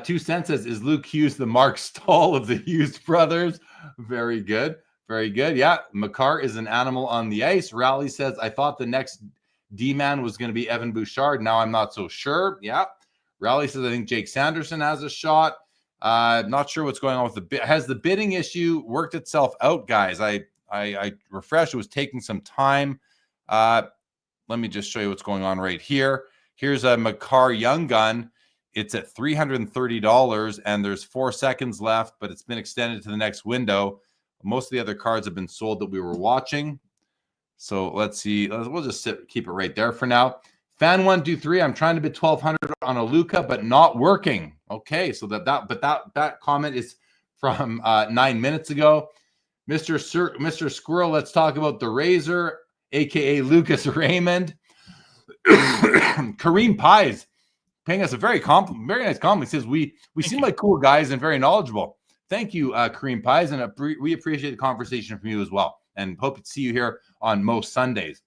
2 cents says, is Luke Hughes the Mark Stahl of the Hughes brothers? Very good. Very good. Yeah. Makar is an animal on the ice. Rally says, I thought the next D-man was going to be Evan Bouchard. Now I'm not so sure. Yeah. Rally says, I think Jake Sanderson has a shot. Not sure what's going on with the bid. Has the bidding issue worked itself out, guys? I refreshed. It was taking some time. Let me just show you what's going on right here. Here's a Makar Young Gun. It's at $330, and there's 4 seconds left, but it's been extended to the next window. Most of the other cards have been sold that we were watching. So let's see. We'll just keep it right there for now. Fan 123. I'm trying to bid 1,200 on a Luka, but not working. Okay, so that comment is from 9 minutes ago. Mr. Squirrel, let's talk about the Razor, aka Lucas Raymond. Kareem Pies paying us a very nice compliment. He says we seem like cool guys and very knowledgeable. Thank you, Kareem Pies, and we appreciate the conversation from you as well. and hope to see you here on most Sundays.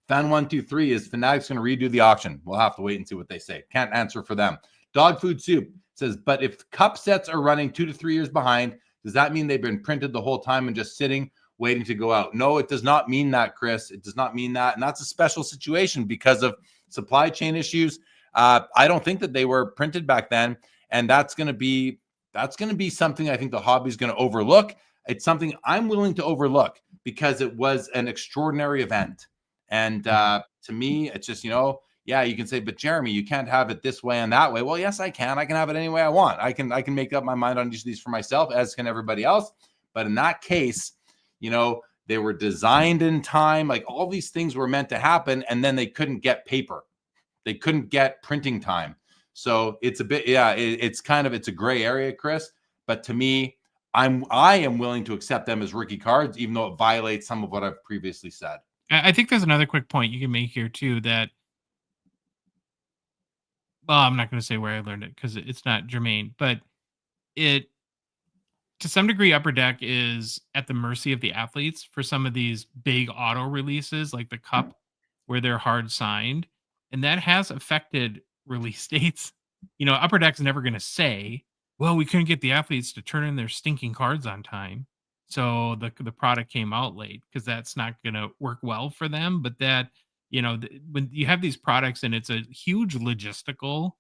Fan123 is Fanatics going to redo the auction? We'll have to wait and see what they say. Can't answer for them. Dog Food Soup says, but if cup sets are running 2 to 3 years behind, does that mean they've been printed the whole time and just sitting, waiting to go out? No, it does not mean that, Chris. It does not mean that. And that's a special situation because of supply chain issues. I don't think that they were printed back then. And that's going to be something I think the hobby is going to overlook. It's something I'm willing to overlook because it was an extraordinary event. And to me, it's just, yeah, you can say, but Jeremy, you can't have it this way and that way. Well, yes, I can. I can have it any way I want. I can make up my mind on each of these for myself, as can everybody else. But in that case, they were designed in time. Like all these things were meant to happen, and then they couldn't get paper. They couldn't get printing time. So it's a bit, it's a gray area, Chris. But to me, I am willing to accept them as rookie cards, even though it violates some of what I've previously said. I think there's another quick point you can make here too, that, well, I'm not going to say where I learned it because it's not germane, but it, to some degree, Upper Deck is at the mercy of the athletes for some of these big auto releases, like the Cup, where they're hard signed. And that has affected release dates. Upper Deck's never going to say, well, we couldn't get the athletes to turn in their stinking cards on time, so the product came out late, because that's not going to work well for them. But that, when you have these products and it's a huge logistical,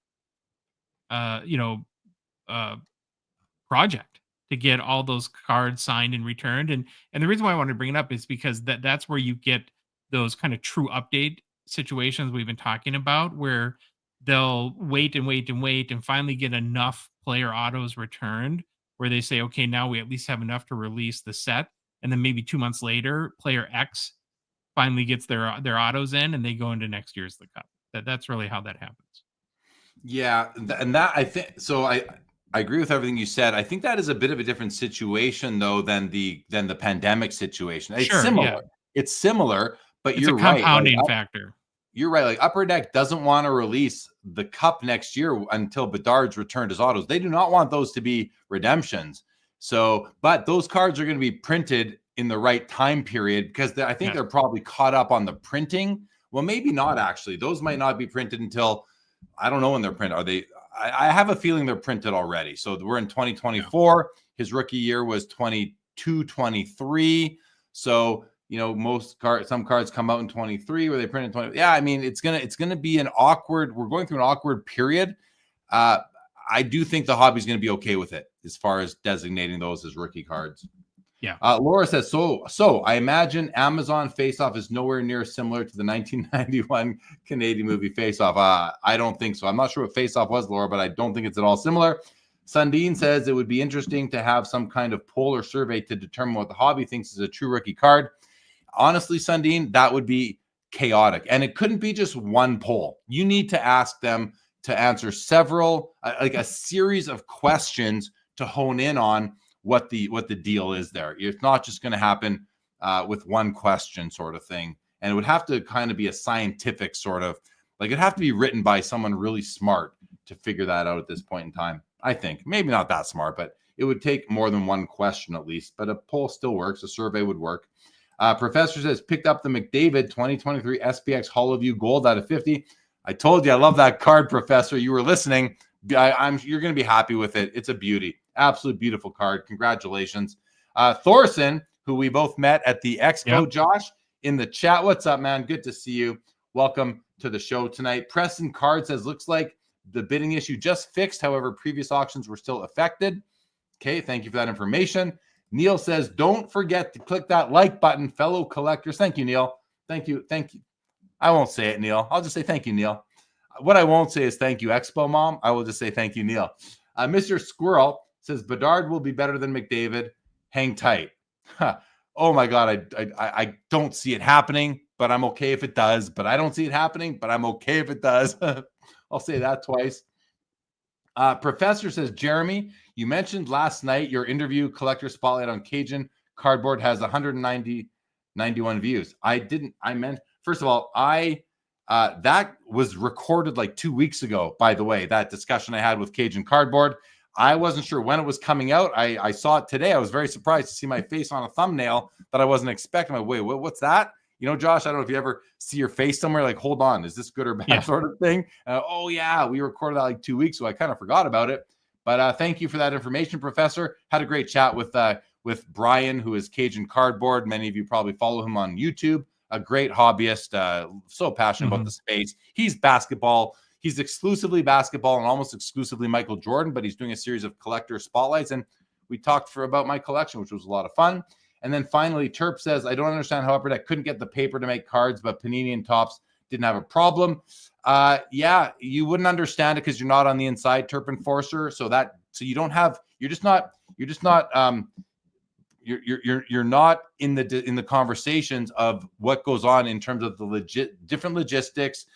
project to get all those cards signed and returned. And the reason why I wanted to bring it up is because that's where you get those kind of true update situations we've been talking about, where they'll wait and finally get enough player autos returned where they say, okay, now we at least have enough to release the set. And then maybe 2 months later, player X finally gets their autos in, and they go into next year's the Cup. That's really how that happens. Yeah. And that, I think, so I agree with everything you said. I think that is a bit of a different situation though than the pandemic situation. It's similar. Yeah. It's similar, but you're right. It's a compounding factor. You're right. Like Upper Deck doesn't want to release the Cup next year until Bedard's returned his autos. They do not want those to be redemptions. So, but those cards are going to be printed in the right time period, because I think they're probably caught up on the printing. Well, maybe not actually. Those might not be printed until, I don't know when they're printed. Are they? I have a feeling they're printed already. So we're in 2024. Yeah. His rookie year was 22-23. So, some cards come out in 23 where they print in 20. Yeah, I mean, it's gonna be an awkward. We're going through an awkward period. I do think the hobby's going to be okay with it as far as designating those as rookie cards. Yeah. Laura says, so I imagine Amazon Face Off is nowhere near similar to the 1991 Canadian movie Face Off. I don't think so. I'm not sure what Face Off was, Laura, but I don't think it's at all similar. Sundin says it would be interesting to have some kind of poll or survey to determine what the hobby thinks is a true rookie card. Honestly, Sundin, that would be chaotic. And it couldn't be just one poll. You need to ask them to answer several, like a series of questions to hone in on what the deal is there. It's not just going to happen with one question sort of thing. And it would have to kind of be a scientific sort of, like it'd have to be written by someone really smart to figure that out at this point in time. I think maybe not that smart, but it would take more than one question at least, but a poll still works. A survey would work. Professor says, picked up the McDavid 2023 SPX Hollow View Gold out of 50. I told you I love that card, Professor. You were listening. You're going to be happy with it. It's a beauty. Absolute beautiful card. Congratulations. Thorson, who we both met at the Expo, yep. Josh, in the chat. What's up, man? Good to see you. Welcome to the show tonight. Preston Card says, looks like the bidding issue just fixed. However, previous auctions were still affected. Okay, thank you for that information. Neil says, don't forget to click that like button, fellow collectors. Thank you, Neil. Thank you. Thank you. I won't say it, Neil. I'll just say thank you, Neil. What I won't say is thank you, Expo Mom. I will just say thank you, Neil. Mr. Squirrel says, Bedard will be better than McDavid. Hang tight. Oh, my God. I don't see it happening, but I'm okay if it does. But I don't see it happening, but I'm okay if it does. I'll say that twice. Professor says, Jeremy, you mentioned last night your interview Collector Spotlight on Cajun Cardboard has 191 views. First of all, that was recorded like 2 weeks ago, by the way, that discussion I had with Cajun Cardboard. I wasn't sure when it was coming out. I saw it today. I was very surprised to see my face on a thumbnail that I wasn't expecting. I'm like, wait, what's that? You know, Josh, I don't know if you ever see your face somewhere, like, hold on, is this good or bad sort of thing? Oh, yeah, we recorded that like 2 weeks ago. I kind of forgot about it. But thank you for that information, Professor. Had a great chat with Brian, who is Cajun Cardboard. Many of you probably follow him on YouTube. A great hobbyist, so passionate about the space. He's basketball. He's exclusively basketball and almost exclusively Michael Jordan, but he's doing a series of collector spotlights. And we talked about my collection, which was a lot of fun. And then finally, Terp says, I don't understand how Upper Deck couldn't get the paper to make cards, but Panini and Topps didn't have a problem. Yeah, you wouldn't understand it because you're not on the inside, Terp Enforcer. So you don't have, you're not in the conversations of what goes on in terms of the different logistics.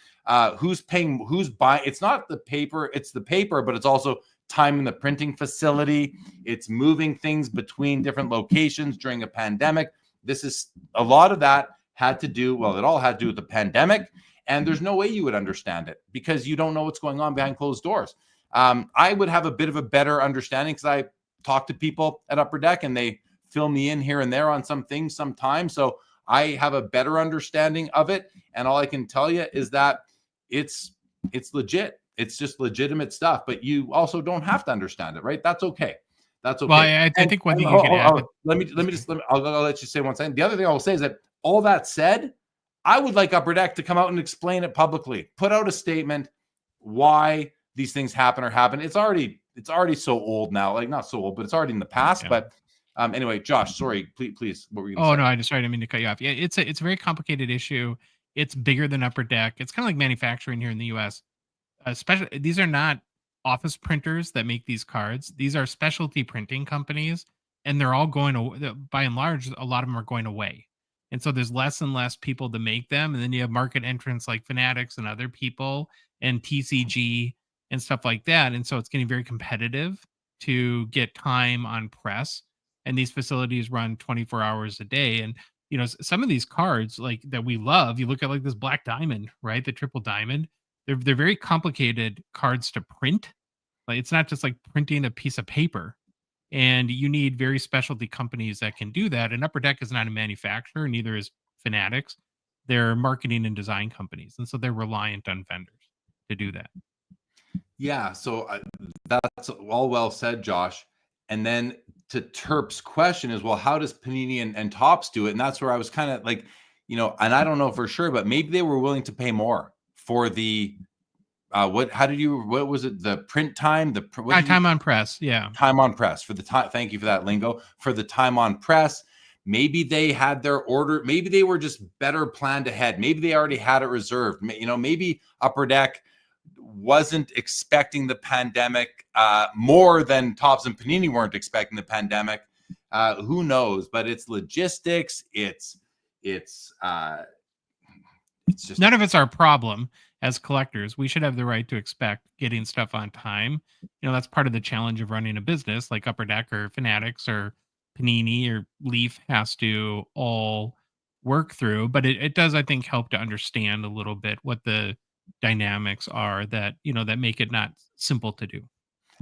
Who's paying, who's buying. It's not the paper, it's the paper, but it's also time in the printing facility. It's moving things between different locations during a pandemic. This is a lot of that had to do, well, it all had to do with the pandemic. And there's no way you would understand it because you don't know what's going on behind closed doors. I would have a bit of a better understanding because I talk to people at Upper Deck and they fill me in here and there on some things sometimes. So I have a better understanding of it. And all I can tell you is that it's legit. It's just legitimate stuff, but you also don't have to understand it, right? That's okay. That's okay. Well, I think one thing you can add. I'll let you say one second. The other thing I will say is that all that said, I would like Upper Deck to come out and explain it publicly, put out a statement why these things happen. It's already so old now, like not so old, but it's already in the past. Yeah. But anyway, Josh, sorry, please. What were you going to say? No, I didn't mean to cut you off. Yeah, it's a very complicated issue. It's bigger than Upper Deck. It's kind of like manufacturing here in the U.S. Especially, these are not office printers that make these cards. These are specialty printing companies, and they're all going to, by and large, a lot of them are going away. And so there's less and less people to make them. And then you have market entrants like Fanatics and other people and TCG and stuff like that. And so it's getting very competitive to get time on press. And these facilities run 24 hours a day. And, you know, some of these cards like that we love, you look at like this Black Diamond, right? The Triple Diamond. They're very complicated cards to print. Like it's not just like printing a piece of paper. And you need very specialty companies that can do that. And Upper Deck is not a manufacturer, neither is Fanatics. They're marketing and design companies. And so they're reliant on vendors to do that. Yeah, so that's all well said, Josh. And then to Terp's question is, well, how does Panini and Topps do it? And that's where I was kind of like, you know, and I don't know for sure, but maybe they were willing to pay more for the what was it? The print time, time on press. Yeah. Time on press for the time. Thank you for that lingo for the time on press. Maybe they had their order. Maybe they were just better planned ahead. Maybe they already had it reserved. You know, maybe Upper Deck wasn't expecting the pandemic more than Topps and Panini weren't expecting the pandemic. Who knows? But it's logistics. It's just none of it's our problem. As collectors, we should have the right to expect getting stuff on time. You know, that's part of the challenge of running a business like Upper Deck or Fanatics or Panini or Leaf has to all work through. But it does, I think, help to understand a little bit what the dynamics are that, you know, that make it not simple to do.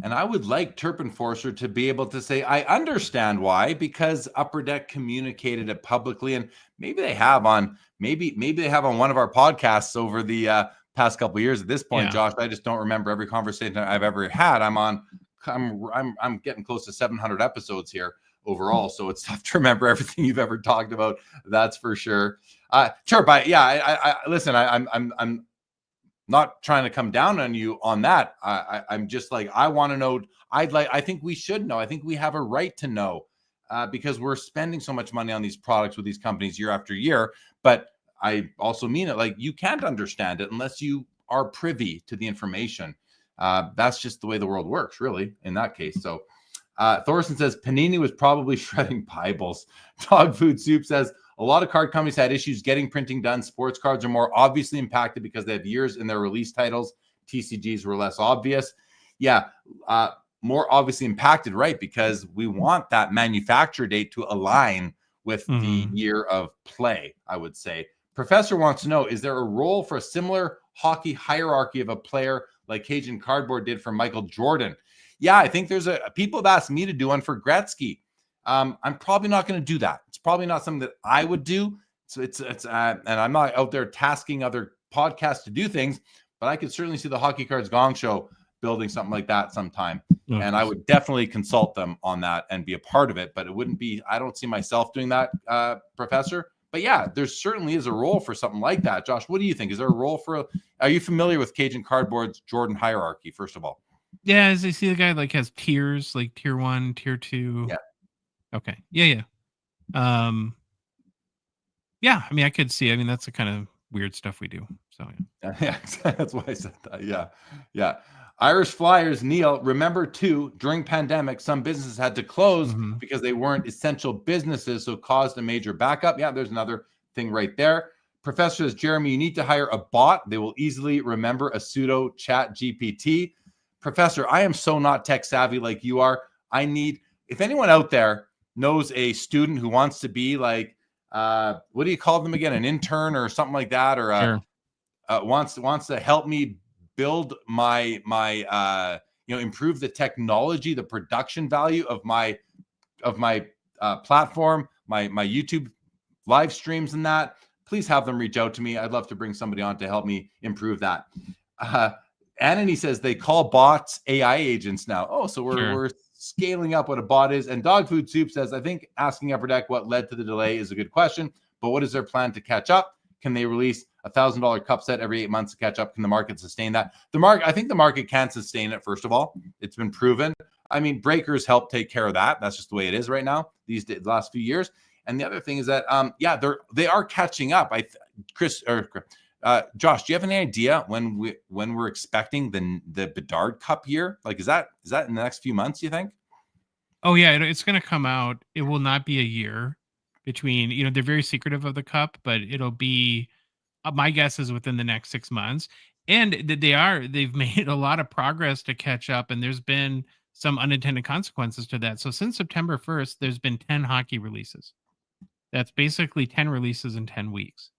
And I would like Terp Enforcer to be able to say, I understand why, because Upper Deck communicated it publicly. And maybe they have on one of our podcasts over the past couple of years at this point, yeah. Josh. I just don't remember every conversation I've ever had. I'm getting close to 700 episodes here overall, so it's tough to remember everything you've ever talked about. That's for sure. Terp, listen. I'm not trying to come down on you on that. I'm just like, I want to know. I think we should know. I think we have a right to know because we're spending so much money on these products with these companies year after year. But I also mean it like you can't understand it unless you are privy to the information. That's just the way the world works, really, in that case. So Thorson says Panini was probably shredding Bibles. Dog Food Soup says a lot of card companies had issues getting printing done. Sports cards are more obviously impacted because they have years in their release titles. TCGs were less obvious. Yeah, more obviously impacted, right? Because we want that manufacturer date to align with the year of play, I would say. Professor wants to know, is there a role for a similar hockey hierarchy of a player like Cajun Cardboard did for Michael Jordan? Yeah, I think people have asked me to do one for Gretzky. I'm probably not going to do that. It's probably not something that I would do. So and I'm not out there tasking other podcasts to do things, but I could certainly see the Hockey Cards Gong Show building something like that sometime. Okay. And I would definitely consult them on that and be a part of it, but it wouldn't be, I don't see myself doing that, Professor. But yeah, there certainly is a role for something like that. Josh, what do you think? Is there a role are you familiar with Cajun Cardboard's Jordan hierarchy, first of all? Yeah, as I see the guy like has tiers, like tier 1, tier 2. Yeah. Okay. Yeah. Yeah, I mean, I could see. I mean, that's the kind of weird stuff we do. So yeah, that's why I said that. Yeah. Irish Flyers, Neil, remember too, during pandemic, some businesses had to close because they weren't essential businesses, so caused a major backup. Yeah, there's another thing right there. Professor says, Jeremy, you need to hire a bot. They will easily remember a pseudo chat GPT. Professor, I am so not tech savvy like you are. If anyone out there knows a student who wants to be like, what do you call them again? An intern or something like that, or wants to help me build my improve the technology, the production value of my platform, my YouTube live streams and that, please have them reach out to me. I'd love to bring somebody on to help me improve that. Anony says they call bots AI agents now. Oh, so we're scaling up what a bot is. And Dog Food Soup says, I think asking Upper Deck what led to the delay is a good question, but what is their plan to catch up? Can they release $1,000 cup set every 8 months to catch up? Can the market sustain that? I think the market can sustain it, first of all. It's been proven. I mean, breakers help take care of that. That's just the way it is right now, the last few years. And the other thing is that, they are catching up. Josh, do you have any idea when we're expecting the Bedard Cup year? Like, is that in the next few months, you think? Oh yeah, it's going to come out. It will not be a year between, they're very secretive of the cup, but it'll be, my guess is within the next 6 months. And they've made a lot of progress to catch up, and there's been some unintended consequences to that. So since September 1st, there's been 10 hockey releases. That's basically 10 releases in 10 weeks.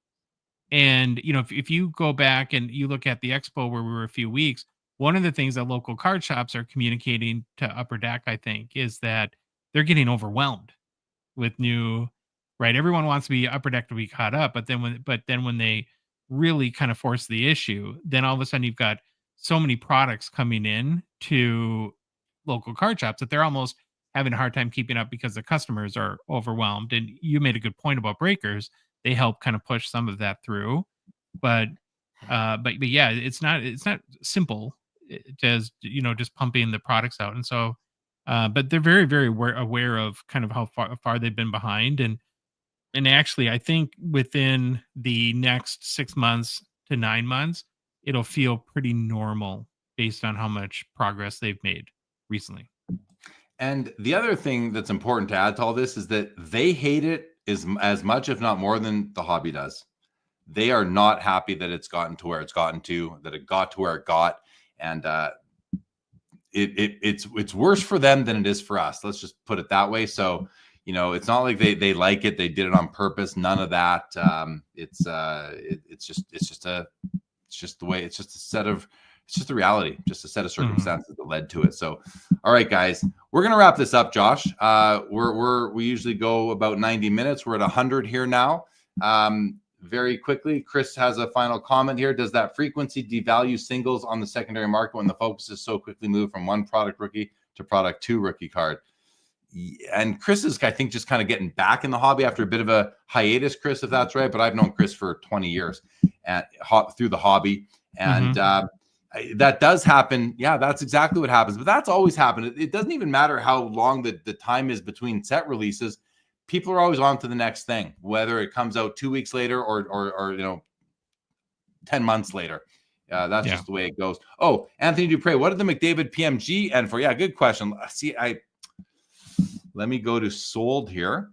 And, if you go back and you look at the expo where we were a few weeks, one of the things that local card shops are communicating to Upper Deck, I think, is that they're getting overwhelmed with new, right? Everyone wants to be Upper Deck to be caught up, but then when they really kind of force the issue, then all of a sudden you've got so many products coming in to local card shops that they're almost having a hard time keeping up because the customers are overwhelmed. And you made a good point about breakers. They help kind of push some of that through, but yeah, it's not simple as just pumping the products out. And so, but they're very, very aware of kind of how far they've been behind. And actually, I think within the next 6 months to 9 months, it'll feel pretty normal based on how much progress they've made recently. And the other thing that's important to add to all this is that they hate it as much, if not more, than the hobby does. They are not happy that it's gotten to where it's gotten to, that it got to where it got. And it's worse for them than it is for us. Let's just put it that way. So, it's not like they like it. They did it on purpose. None of that. It's just the reality, just a set of circumstances that led to it. So, all right, guys, we're going to wrap this up, Josh. We usually go about 90 minutes. We're at 100 here now. Very quickly, Chris has a final comment here. Does that frequency devalue singles on the secondary market when the focus is so quickly moved from one product rookie to product 2 rookie card? And Chris is, I think, just kind of getting back in the hobby after a bit of a hiatus, Chris, if that's right. But I've known Chris for 20 years through the hobby. And that does happen. Yeah, that's exactly what happens. But that's always happened. It doesn't even matter how long the time is between set releases. People are always on to the next thing, whether it comes out 2 weeks later or 10 months later. That's just the way it goes. Oh, Anthony Dupre, what did the McDavid PMG end for? Yeah, good question. Let me go to sold here.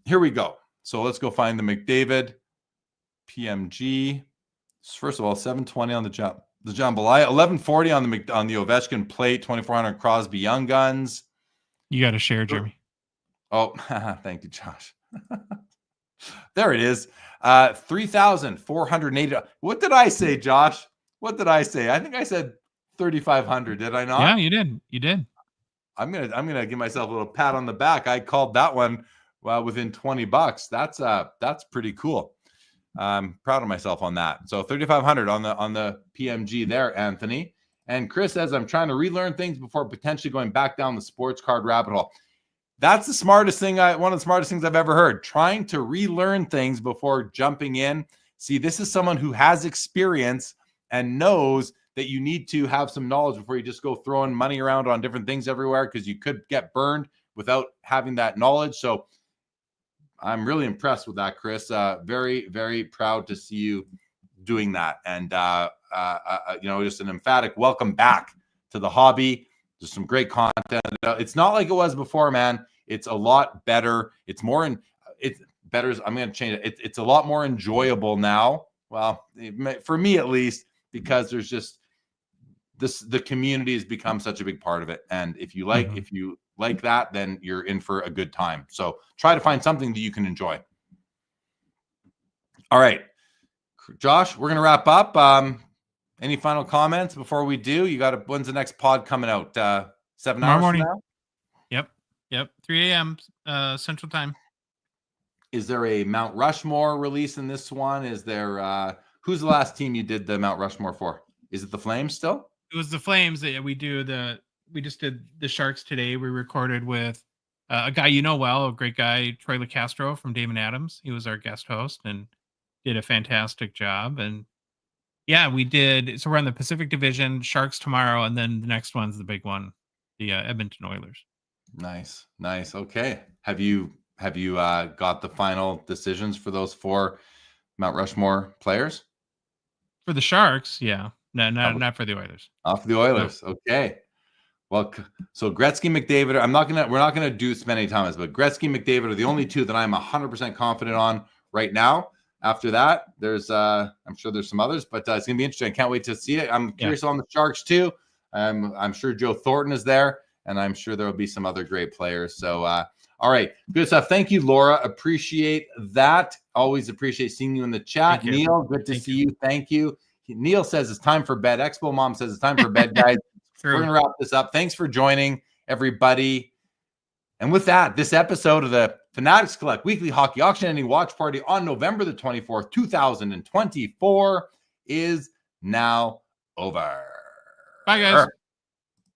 Here we go. So let's go find the McDavid PMG. First of all, $720 on the jambalaya, $1140 on the Ovechkin plate, $2,400 Crosby Young Guns. You got to share, Jeremy. Oh, thank you, Josh. There it is. $3,480. What did I say, Josh? What did I say? I think I said 3,500. Did I not? Yeah, you did. You did. I'm gonna give myself a little pat on the back. I called that one within $20. That's pretty cool. I'm proud of myself on that. So 3,500 on the PMG there, Anthony. And Chris says, I'm trying to relearn things before potentially going back down the sports card rabbit hole. That's the smartest thing. One of the smartest things I've ever heard. Trying to relearn things before jumping in. See, this is someone who has experience and knows that you need to have some knowledge before you just go throwing money around on different things everywhere, because you could get burned without having that knowledge. So I'm really impressed with that, Chris. Very, very proud to see you doing that. And, just an emphatic welcome back to the hobby. There's some great content. It's not like it was before, man. It's a lot better. It's better. I'm going to change it. It's a lot more enjoyable now. Well, for me at least, because there's just the community has become such a big part of it. And if you like that, then you're in for a good time. So try to find something that you can enjoy. All right, Josh, we're going to wrap up. Any final comments before we do? When's the next pod coming out? 7 hours morning. from now? Yep. 3 a.m. Central Time. Is there a Mount Rushmore release in this one? Is there who's the last team you did the Mount Rushmore for? Is it the Flames still? It was the Flames that we just did the Sharks today. We recorded with a guy a great guy, Troy LeCastro from Damon Adams. He was our guest host and did a fantastic job. And yeah, we did. So we're on the Pacific Division, Sharks tomorrow, and then the next one's the big one, the Edmonton Oilers. Nice. Okay. Have you got the final decisions for those 4 Mount Rushmore players? For the Sharks, yeah. No, not for the Oilers. Not for the Oilers. No. Okay. Well, so Gretzky, McDavid. We're not gonna do spend any time on this, but Gretzky, McDavid are the only 2 that I'm 100% confident on right now. After that, there's I'm sure there's some others, but it's gonna be interesting. I can't wait to see it. I'm curious on the Sharks too. I'm sure Joe Thornton is there, and I'm sure there will be some other great players. So all right, good stuff. Thank you, Laura. Appreciate that. Always appreciate seeing you in the chat. Neil, good to see you. Thank you. Neil says it's time for bed. Expo Mom says it's time for bed, guys. We're going to wrap this up. Thanks for joining, everybody. And with that, this episode of the Fanatics Collect Weekly Hockey Auction Ending Watch Party on November the 24th, 2024 is now over. Bye, guys.